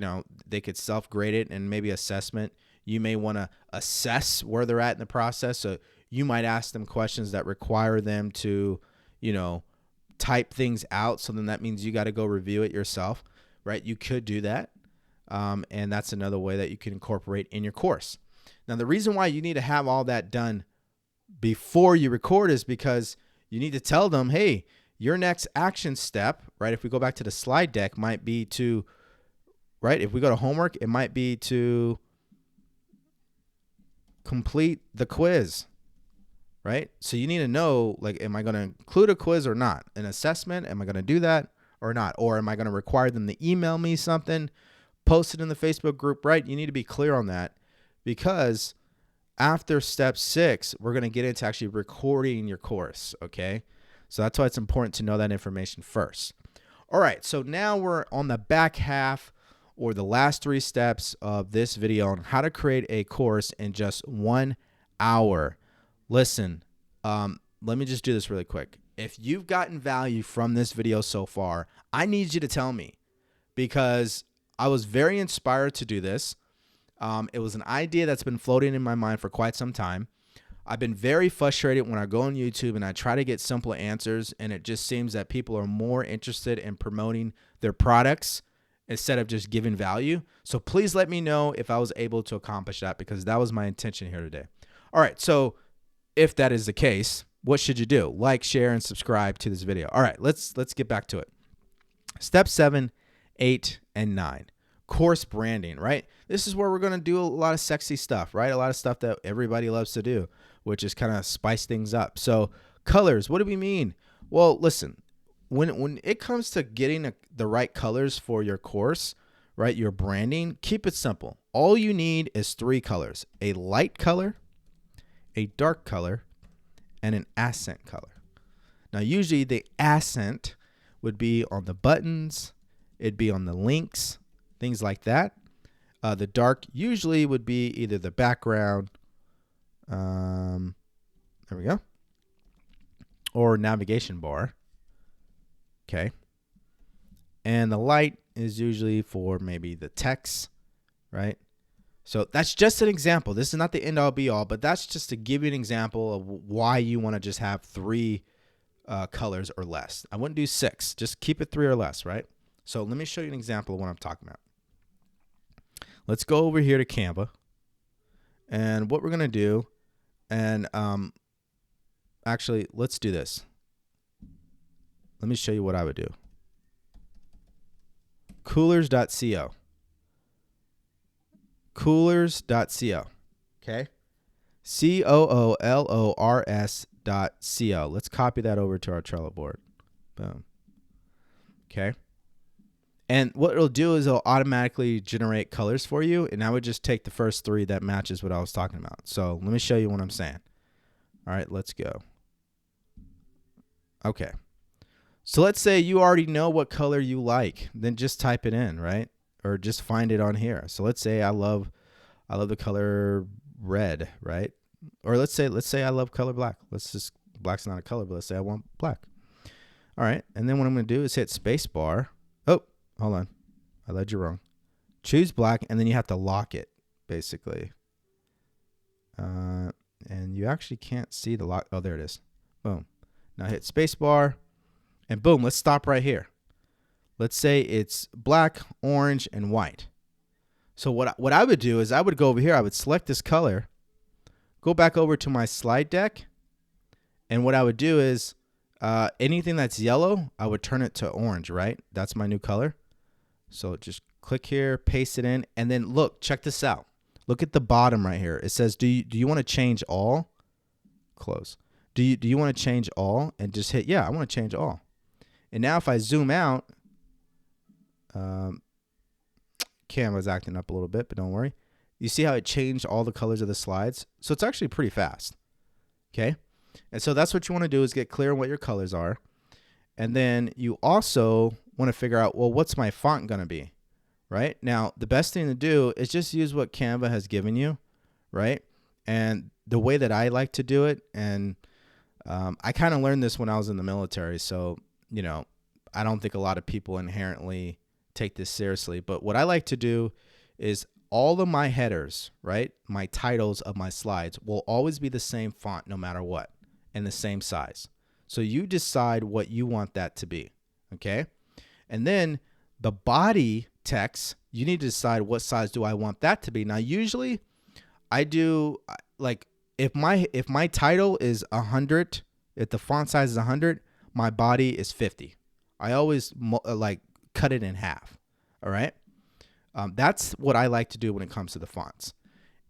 they could self-grade it, and maybe assessment, you may want to assess where they're at in the process. So you might ask them questions that require them to, type things out. So then that means you got to go review it yourself, right? You could do that. And that's another way that you can incorporate in your course. Now, the reason why you need to have all that done before you record is because you need to tell them, hey, your next action step, right? If we go back to the slide deck, might be to, right? If we go to homework, it might be to complete the quiz, right? So you need to know, like, am I going to include a quiz or not? An assessment, am I going to do that or not? Or am I going to require them to email me something, post it in the Facebook group, right? You need to be clear on that, because after step 6, we're going to get into actually recording your course, okay? So that's why it's important to know that information first. All right, so now we're on the back half, or the last 3 steps of this video on how to create a course in just 1 hour. Listen, let me just do this really quick. If you've gotten value from this video so far, I need you to tell me, because I was very inspired to do this. It was an idea that's been floating in my mind for quite some time. I've been very frustrated when I go on YouTube and I try to get simple answers, and it just seems that people are more interested in promoting their products instead of just giving value. So please let me know if I was able to accomplish that, because that was my intention here today. All right, so if that is the case, what should you do? Like, share, and subscribe to this video. All right, let's get back to it. Step 7, 8, and 9. Course branding, right? This is where we're going to do a lot of sexy stuff, right? A lot of stuff that everybody loves to do, which is kind of spice things up. So colors, what do we mean? Well, listen, when it comes to getting the right colors for your course, right, your branding, keep it simple. All you need is 3 colors: a light color, a dark color, and an accent color. Now, usually the accent would be on the buttons, it'd be on the links, things like that. The dark usually would be either the background, there we go, or navigation bar. Okay. And the light is usually for maybe the text, right? So that's just an example. This is not the end all be all, but that's just to give you an example of why you want to just have 3 colors or less. I wouldn't do 6. Just keep it 3 or less, right? So let me show you an example of what I'm talking about. Let's go over here to Canva. And what we're going to do, and actually, let's do this. Let me show you what I would do. Coolors.co. Coolors.co. Okay. COOLORS.co. Let's copy that over to our Trello board. Boom. Okay. And what it'll do is it'll automatically generate colors for you. And I would just take the first 3 that matches what I was talking about. So let me show you what I'm saying. All right, let's go. Okay. So let's say you already know what color you like, then just type it in, right? Or just find it on here. So let's say I love the color red, right? Or let's say I love color black. Black's not a color, but let's say I want black. All right, and then what I'm going to do is hit space bar. Oh, hold on. I led you wrong. Choose black, and then you have to lock it, basically. And you actually can't see the lock. Oh, there it is. Boom. Now hit space bar, and boom, let's stop right here. Let's say it's black, orange, and white. So what I would do is I would go over here. I would select this color, go back over to my slide deck, and what I would do is anything that's yellow, I would turn it to orange, right? That's my new color. So just click here, paste it in, and then look, check this out. Look at the bottom right here. It says, do you want to change all? Close. Do you want to change all? And just hit, yeah, I want to change all. And now if I zoom out, Canva's acting up a little bit, but don't worry. You see how it changed all the colors of the slides? So it's actually pretty fast. Okay? And so that's what you want to do is get clear on what your colors are. And then you also want to figure out, well, what's my font going to be? Right? Now, the best thing to do is just use what Canva has given you, right? And the way that I like to do it, and I kind of learned this when I was in the military, so, you know, I don't think a lot of people inherently take this seriously, but what I like to do is all of my headers, right, my titles of my slides will always be the same font no matter what, and the same size. So you decide what you want that to be, okay? And then the body text, you need to decide what size do I want that to be. Now, usually I do, like, if my title is 100, if the font size is 100, my body is 50. I always like cut it in half. All right. That's what I like to do when it comes to the fonts.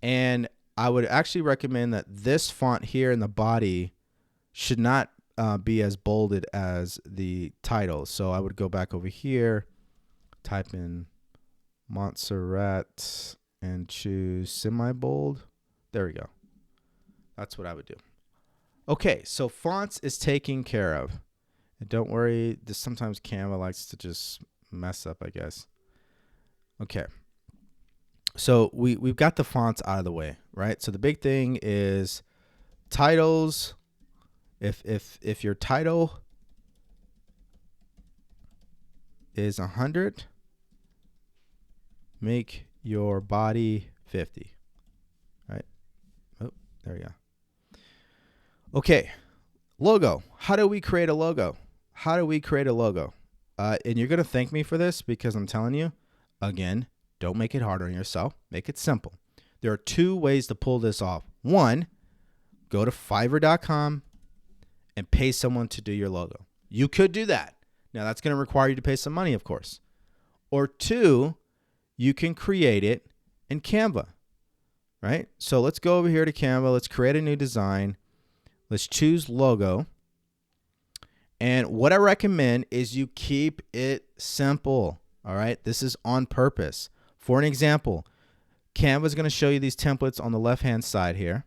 And I would actually recommend that this font here in the body should not be as bolded as the title. So I would go back over here, type in Montserrat, and choose semi-bold. There we go. That's what I would do. Okay, so fonts is taken care of. And don't worry, sometimes Canva likes to just mess up, I guess. Okay. So we've got the fonts out of the way, right? So the big thing is titles. If your title is 100, make your body 50. Right? Oh, there you go. Okay, logo. How do we create a logo? How do we create a logo? And you're going to thank me for this because I'm telling you, again, don't make it hard on yourself. Make it simple. There are two ways to pull this off. One, go to Fiverr.com and pay someone to do your logo. You could do that. Now, that's going to require you to pay some money, of course. Or two, you can create it in Canva, right? So let's go over here to Canva. Let's create a new design. Let's choose logo. And what I recommend is you keep it simple. All right. This is on purpose. For an example, Canva is going to show you these templates on the left-hand side here.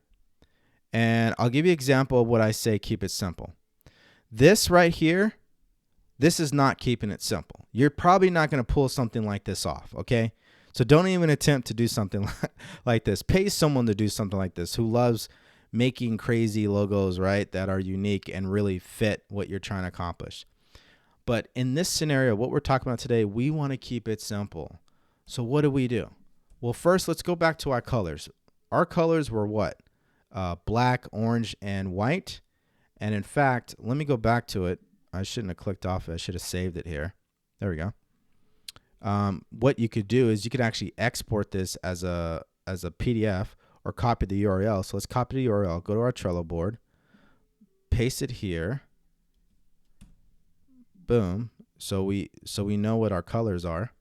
And I'll give you an example of what I say keep it simple. This right here, this is not keeping it simple. You're probably not going to pull something like this off. Okay. So don't even attempt to do something like this. Pay someone to do something like this who loves making crazy logos, right, that are unique and really fit what you're trying to accomplish. But in this scenario, what we're talking about today, we want to keep it simple. So what do? Well, first, let's go back to our colors. Our colors were what? Black, orange, and white. And in fact, let me go back to it. I shouldn't have clicked off it. I should have saved it here. There we go. What you could do is you could actually export this as a PDF or copy the URL. So let's copy the URL, go to our Trello board, paste it here. Boom. So we know what our colors are.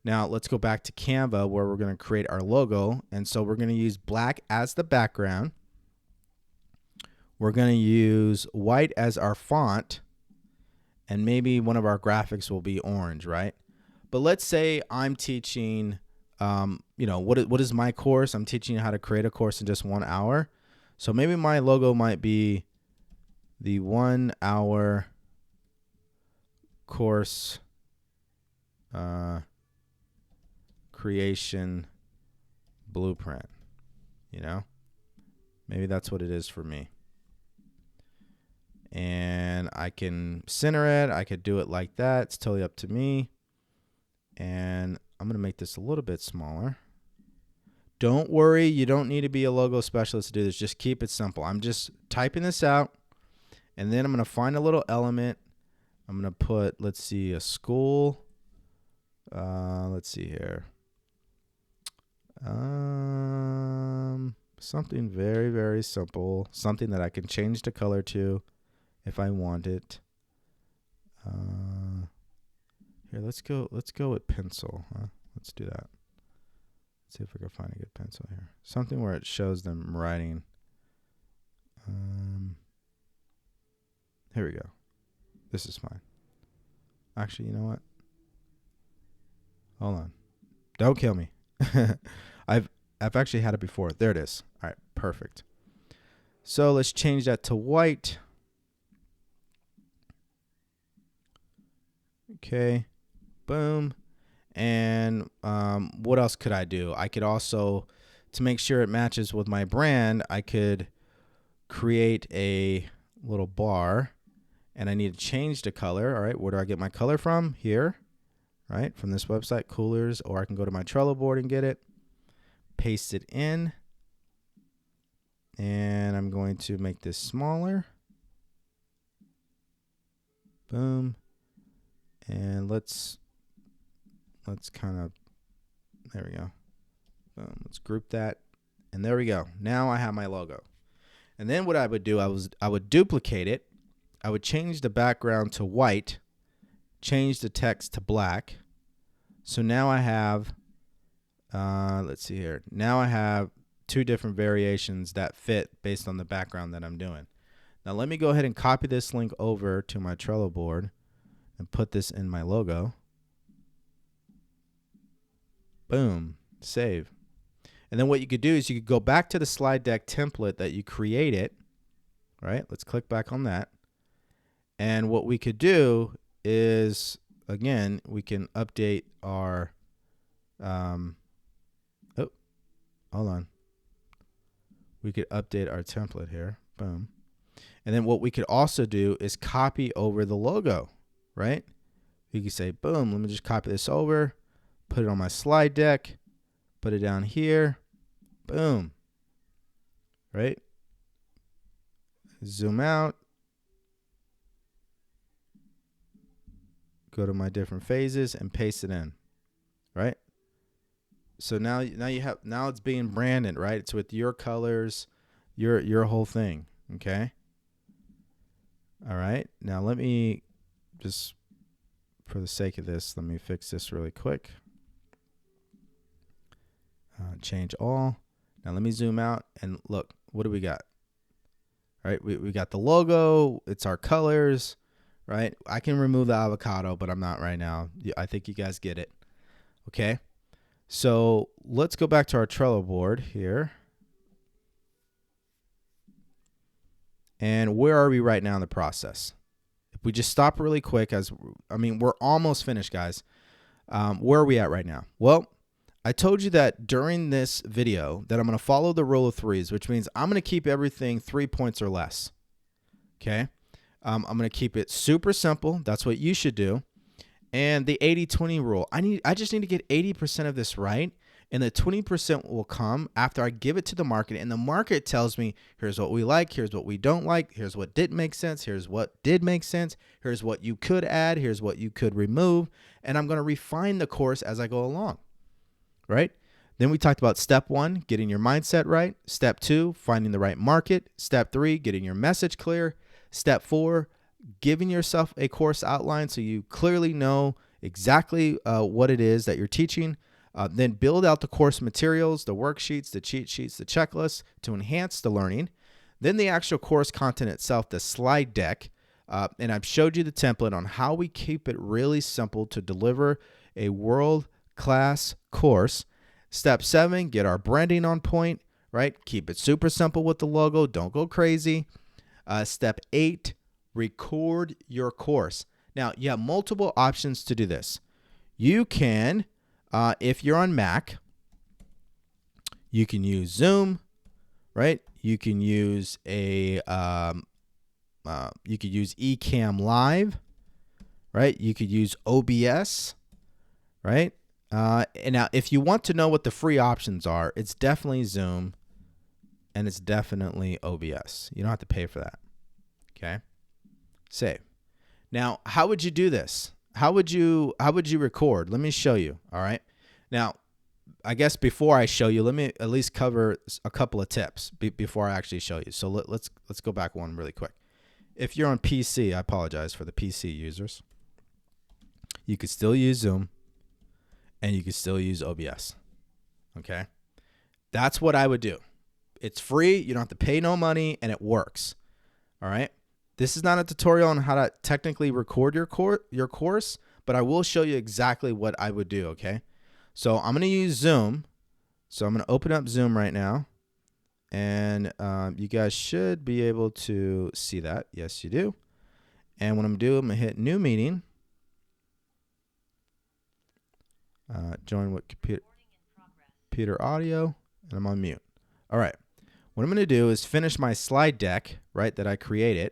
Now let's go back to Canva where we're going to create our logo. And so we're going to use black as the background. We're going to use white as our font. And maybe one of our graphics will be orange, right? But let's say I'm teaching, what is my course? I'm teaching you how to create a course in just 1 hour. So maybe my logo might be the 1 hour course creation blueprint. You know, maybe that's what it is for me. And I can center it. I could do it like that. It's totally up to me. And I'm going to make this a little bit smaller. Don't worry. You don't need to be a logo specialist to do this. Just keep it simple. I'm just typing this out. And then I'm going to find a little element. I'm going to put, let's see, a school. Let's see here. Something very, very simple. Something that I can change the color to if I want it. Here, let's go with pencil. Huh? Let's do that. Let's see if we can find a good pencil here. Something where it shows them writing. Here we go. This is fine. Actually, you know what? Hold on. Don't kill me. I've actually had it before. There it is. All right, perfect. So let's change that to white. Okay, boom. And what else could I do? I could also, to make sure it matches with my brand, I could create a little bar, and I need to change the color. All right, where do I get my color from? Here, right, from this website, Coolers, or I can go to my Trello board and get it, paste it in, and I'm going to make this smaller. Boom. And let's kind of, there we go. Boom, let's group that. And there we go. Now I have my logo. And then what I would do, I would duplicate it. I would change the background to white, change the text to black. So now I have, let's see here. Now I have two different variations that fit based on the background that I'm doing. Now let me go ahead and copy this link over to my Trello board and put this in my logo. Boom, save. And then what you could do is you could go back to the slide deck template that you created. Right? Let's click back on that. And what we could do is, again, we can update our, oh, hold on. We could update our template here. Boom. And then what we could also do is copy over the logo, right? You can say, boom, let me just copy this over, put it on my slide deck, put it down here, boom, right? Zoom out, go to my different phases and paste it in, right? So now it's being branded, right? It's with your colors, your whole thing, okay? All right, now let me just, for the sake of this, let me fix this really quick. Change all. Now let me zoom out and look, what do we got? All right, we got the logo, it's our colors, right? I can remove the avocado, but I'm not right now. I think you guys get it, okay? So let's go back to our Trello board here. And where are we right now in the process? If we just stop really quick, we're almost finished, guys. Where are we at right now? Well, I told you that during this video that I'm going to follow the rule of threes, which means I'm going to keep everything 3 points or less. Okay. I'm going to keep it super simple. That's what you should do. And the 80-20 rule. I just need to get 80% of this right. And the 20% will come after I give it to the market. And the market tells me, here's what we like, here's what we don't like, here's what didn't make sense, here's what did make sense, here's what you could add, here's what you could remove. And I'm going to refine the course as I go along, right? Then we talked about step 1, getting your mindset right. Step 2, finding the right market. Step 3, getting your message clear. Step 4, giving yourself a course outline so you clearly know exactly what it is that you're teaching. Then build out the course materials, the worksheets, the cheat sheets, the checklists to enhance the learning. Then the actual course content itself, the slide deck. And I've showed you the template on how we keep it really simple to deliver a world-class course. Step 7, get our branding on point, right? Keep it super simple with the logo. Don't go crazy. Step 8, record your course. Now, you have multiple options to do this. You can, if you're on Mac, you can use Zoom, right? You can use you could use Ecamm Live, right? You could use OBS, right? And now, if you want to know what the free options are, it's definitely Zoom, and it's definitely OBS. You don't have to pay for that. Okay. Save. Now, how would you do this? How would you record? Let me show you. All right. Now, I guess before I show you, let me at least cover a couple of tips before I actually show you. So let's go back one really quick. If you're on PC, I apologize for the PC users. You could still use Zoom, and you could still use OBS. Okay. That's what I would do. It's free. You don't have to pay no money, and it works. All right. This is not a tutorial on how to technically record your course, but I will show you exactly what I would do, okay? So I'm going to use Zoom. So I'm going to open up Zoom right now, and you guys should be able to see that. Yes, you do. And what I'm going to do, I'm going to hit New Meeting. Join with computer audio, and I'm on mute. All right. What I'm going to do is finish my slide deck, right, that I created.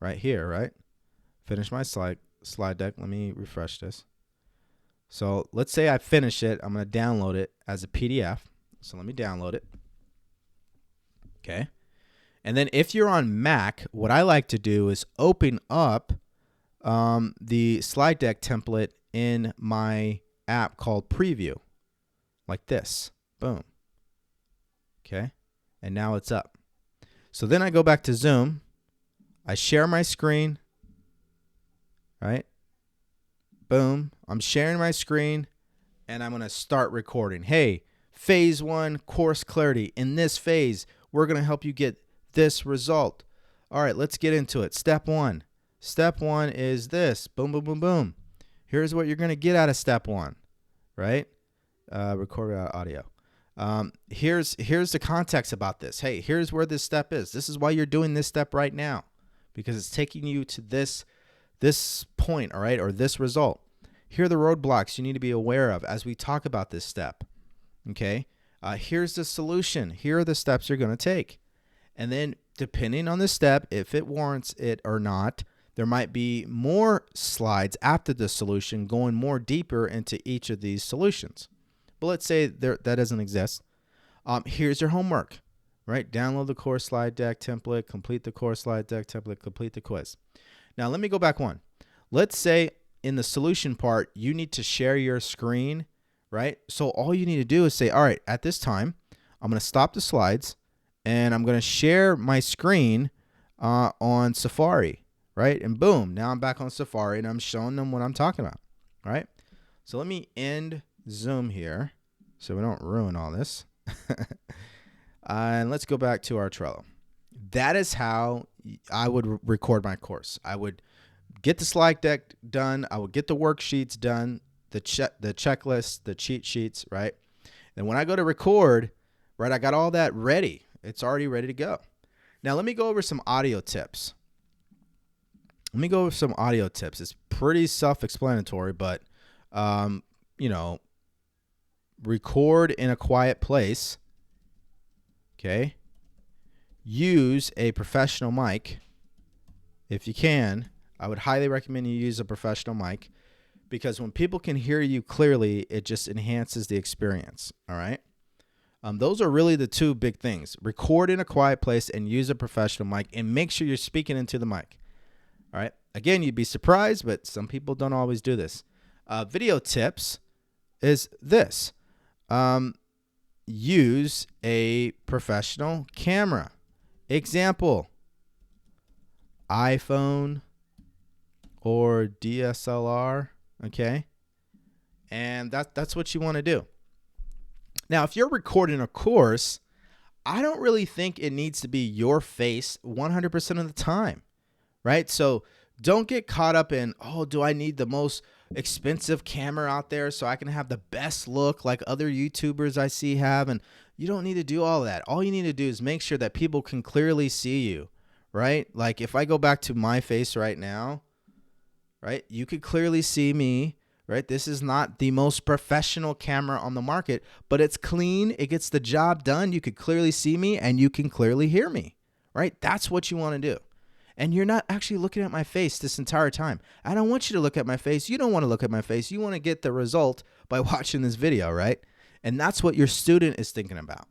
Right here, right? Finish my slide deck. Let me refresh this. So let's say I finish it. I'm going to download it as a PDF. So let me download it. Okay. And then if you're on Mac, what I like to do is open up the slide deck template in my app called Preview. Like this. Boom. Okay. And now it's up. So then I go back to Zoom. I share my screen, right? Boom. I'm sharing my screen, and I'm going to start recording. Hey, phase 1, course clarity. In this phase, we're going to help you get this result. All right, let's get into it. Step 1. Step 1 is this. Boom, boom, boom, boom. Here's what you're going to get out of step 1, right? Record audio. Here's the context about this. Hey, here's where this step is. This is why you're doing this step right now, because it's taking you to this point, all right, or this result. Here are the roadblocks you need to be aware of as we talk about this step, okay? Here's the solution. Here are the steps you're going to take. And then depending on the step, if it warrants it or not, there might be more slides after the solution going more deeper into each of these solutions. But let's say that doesn't exist. Here's your homework, right? Download the course slide deck template, complete the course slide deck template, complete the quiz. Now, let me go back one. Let's say in the solution part, you need to share your screen, right? So all you need to do is say, all right, at this time, I'm going to stop the slides, and I'm going to share my screen on Safari, right? And boom, now I'm back on Safari, and I'm showing them what I'm talking about, all right? So let me end Zoom here so we don't ruin all this. And let's go back to our Trello. That is how I would record my course. I would get the slide deck done. I would get the worksheets done, the checklist, the cheat sheets, right? And when I go to record, right, I got all that ready. It's already ready to go. Now, let me go over some audio tips. It's pretty self-explanatory, but, you know, record in a quiet place, okay? Use a professional mic. If you can, I would highly recommend you use a professional mic, because when people can hear you clearly, it just enhances the experience, all right? Those are really the two big things. Record in a quiet place and use a professional mic, and make sure you're speaking into the mic, all right? Again, you'd be surprised, but some people don't always do this. Video tips is this. Use a professional camera. Example, iPhone or DSLR, okay? And that's what you want to do. Now, if you're recording a course, I don't really think it needs to be your face 100% of the time, right? So don't get caught up in, oh, do I need the most expensive camera out there so I can have the best look like other YouTubers I see have? And you don't need to do all that. All you need to do is make sure that people can clearly see you, right? Like if I go back to my face right now, right? You could clearly see me, right? This is not the most professional camera on the market, but it's clean. It gets the job done. You could clearly see me and you can clearly hear me, right? That's what you want to do. And you're not actually looking at my face this entire time. I don't want you to look at my face. You don't want to look at my face. You want to get the result by watching this video, right? And that's what your student is thinking about,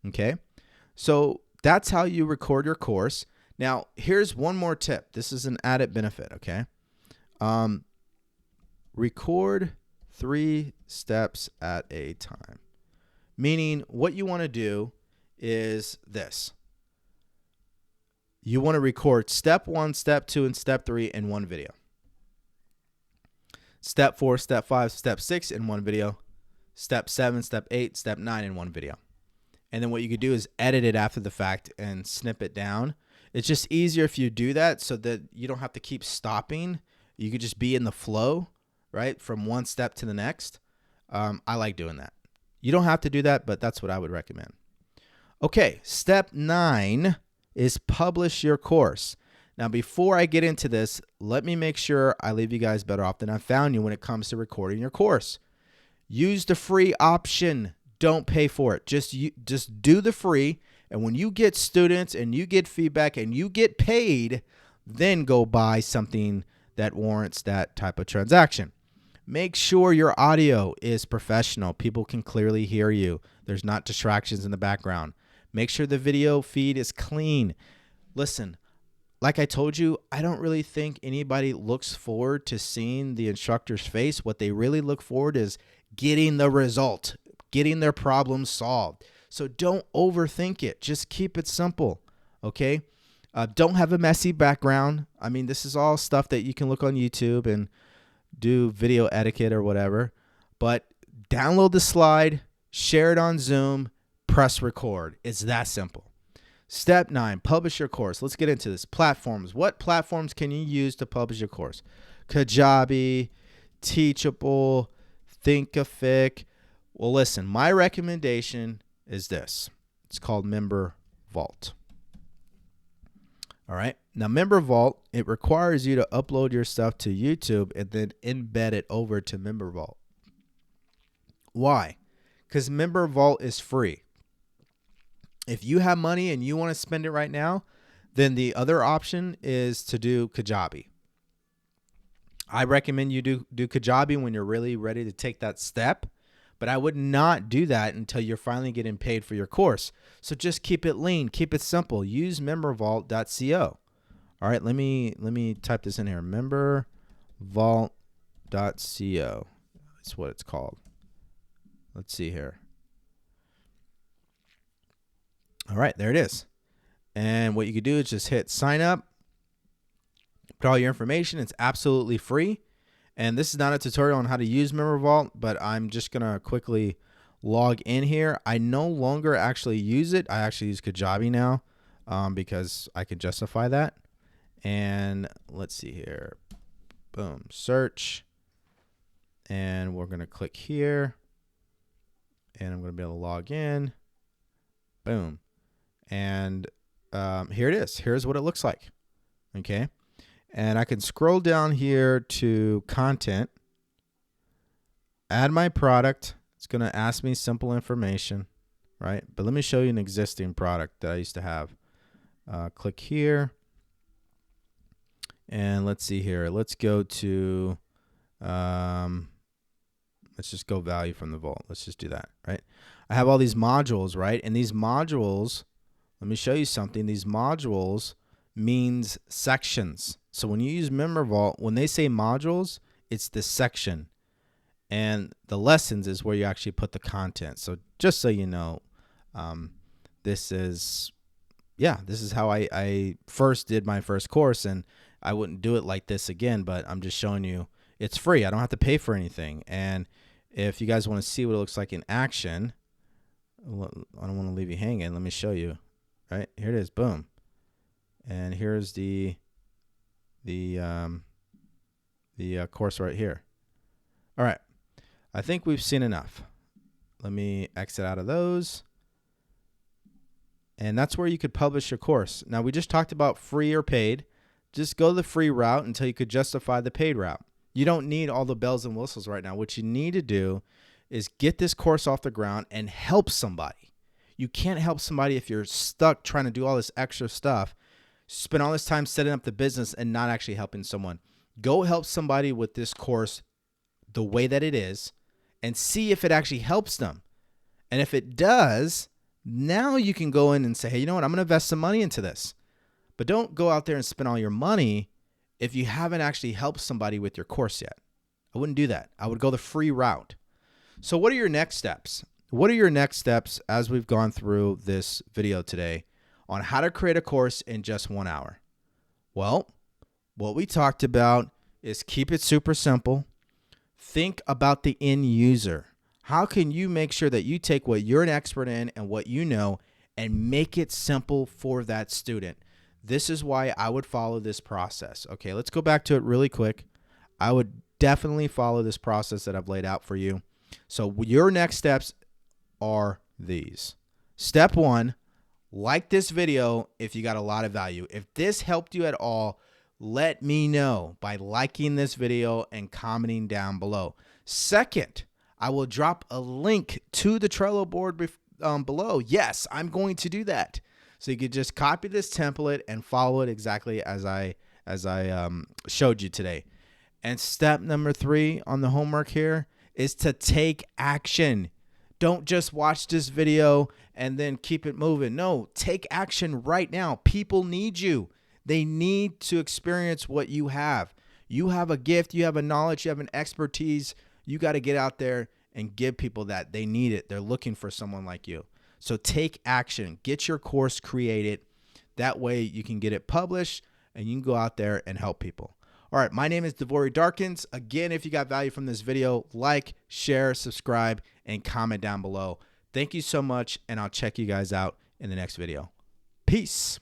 okay? So that's how you record your course. Now, here's one more tip. This is an added benefit, okay? Record 3 steps at a time. Meaning what you want to do is this. You want to record step 1, step 2, and step 3 in one video. Step 4, step 5, step 6 in one video. Step 7, step 8, step 9 in one video. And then what you could do is edit it after the fact and snip it down. It's just easier if you do that so that you don't have to keep stopping. You could just be in the flow, right, from one step to the next. I like doing that. You don't have to do that, but that's what I would recommend. Okay, step 9 is publish your course. Now, before I get into this, let me make sure I leave you guys better off than I found you when it comes to recording your course. Use the free option. Don't pay for it. Just do the free. And when you get students and you get feedback and you get paid, then go buy something that warrants that type of transaction. Make sure your audio is professional. People can clearly hear you. There's not distractions in the background. Make sure the video feed is clean. Listen, like I told you, I don't really think anybody looks forward to seeing the instructor's face. What they really look forward is getting the result, getting their problem solved. So don't overthink it. Just keep it simple, okay? Don't have a messy background. I mean, this is all stuff that you can look on YouTube and do video etiquette or whatever. But download the slide, share it on Zoom, press record. It's that simple. Step 9, publish your course. Let's get into this. Platforms. What platforms can you use to publish your course? Kajabi, Teachable, Thinkific. Well, listen, my recommendation is this. It's called Member Vault. All right. Now, Member Vault, it requires you to upload your stuff to YouTube and then embed it over to Member Vault. Why? Because Member Vault is free. If you have money and you want to spend it right now, then the other option is to do Kajabi. I recommend you do Kajabi when you're really ready to take that step, but I would not do that until you're finally getting paid for your course. So just keep it lean, keep it simple. Use membervault.co. All right, let me type this in here. Membervault.co. That's what it's called. Let's see here. All right, there it is. And what you could do is just hit sign up, put all your information. It's absolutely free. And this is not a tutorial on how to use MemberVault, but I'm just going to quickly log in here. I no longer actually use it. I actually use Kajabi now because I could justify that. And let's see here. Boom, search. And we're going to click here. And I'm going to be able to log in. Boom. And here it is. Here's what it looks like. Okay. And I can scroll down here to content, add my product. It's going to ask me simple information, right? But let me show you an existing product that I used to have. Click here. And let's see here. Let's go to, let's just go value from the vault. Let's just do that, right? I have all these modules, right? And these modules, let me show you something. These modules means sections. So when you use MemberVault, when they say modules, it's the section. And the lessons is where you actually put the content. So just so you know, this is how I first did my first course, and I wouldn't do it like this again, but I'm just showing you it's free. I don't have to pay for anything. And if you guys want to see what it looks like in action, I don't want to leave you hanging. Let me show you. Right here it is. Boom. And here's the course right here. All right. I think we've seen enough. Let me exit out of those. And that's where you could publish your course. Now, we just talked about free or paid. just go the free route until you could justify the paid route. You don't need all the bells and whistles right now. What you need to do is get this course off the ground and help somebody. You can't help somebody if you're stuck trying to do all this extra stuff, spend all this time setting up the business and not actually helping someone. Go help somebody with this course the way that it is and see if it actually helps them. And if it does, now you can go in and say, hey, you know what? I'm going to invest some money into this. But don't go out there and spend all your money if you haven't actually helped somebody with your course yet. I wouldn't do that. I would go the free route. So what are your next steps? What are your next steps as we've gone through this video today on how to create a course in just 1 hour? Well, what we talked about is keep it super simple. Think about the end user. How can you make sure that you take what you're an expert in and what you know and make it simple for that student? This is why I would follow this process. Okay, let's go back to it really quick. I would definitely follow this process that I've laid out for you. So your next steps are these. Step 1, like this video if you got a lot of value. If this helped you at all, let me know by liking this video and commenting down below. Second, I will drop a link to the Trello board below. Yes, I'm going to do that. So you could just copy this template and follow it exactly as I showed you today. And step number 3 on the homework here is to take action. Don't just watch this video and then keep it moving. No, take action right now. People need you. They need to experience what you have. You have a gift, you have a knowledge, you have an expertise. You got to get out there and give people that. They need it. They're looking for someone like you. So take action. Get your course created. That way you can get it published and you can go out there and help people. All right, my name is Devory Darkins. Again, if you got value from this video, like, share, subscribe, and comment down below. Thank you so much, and I'll check you guys out in the next video. Peace.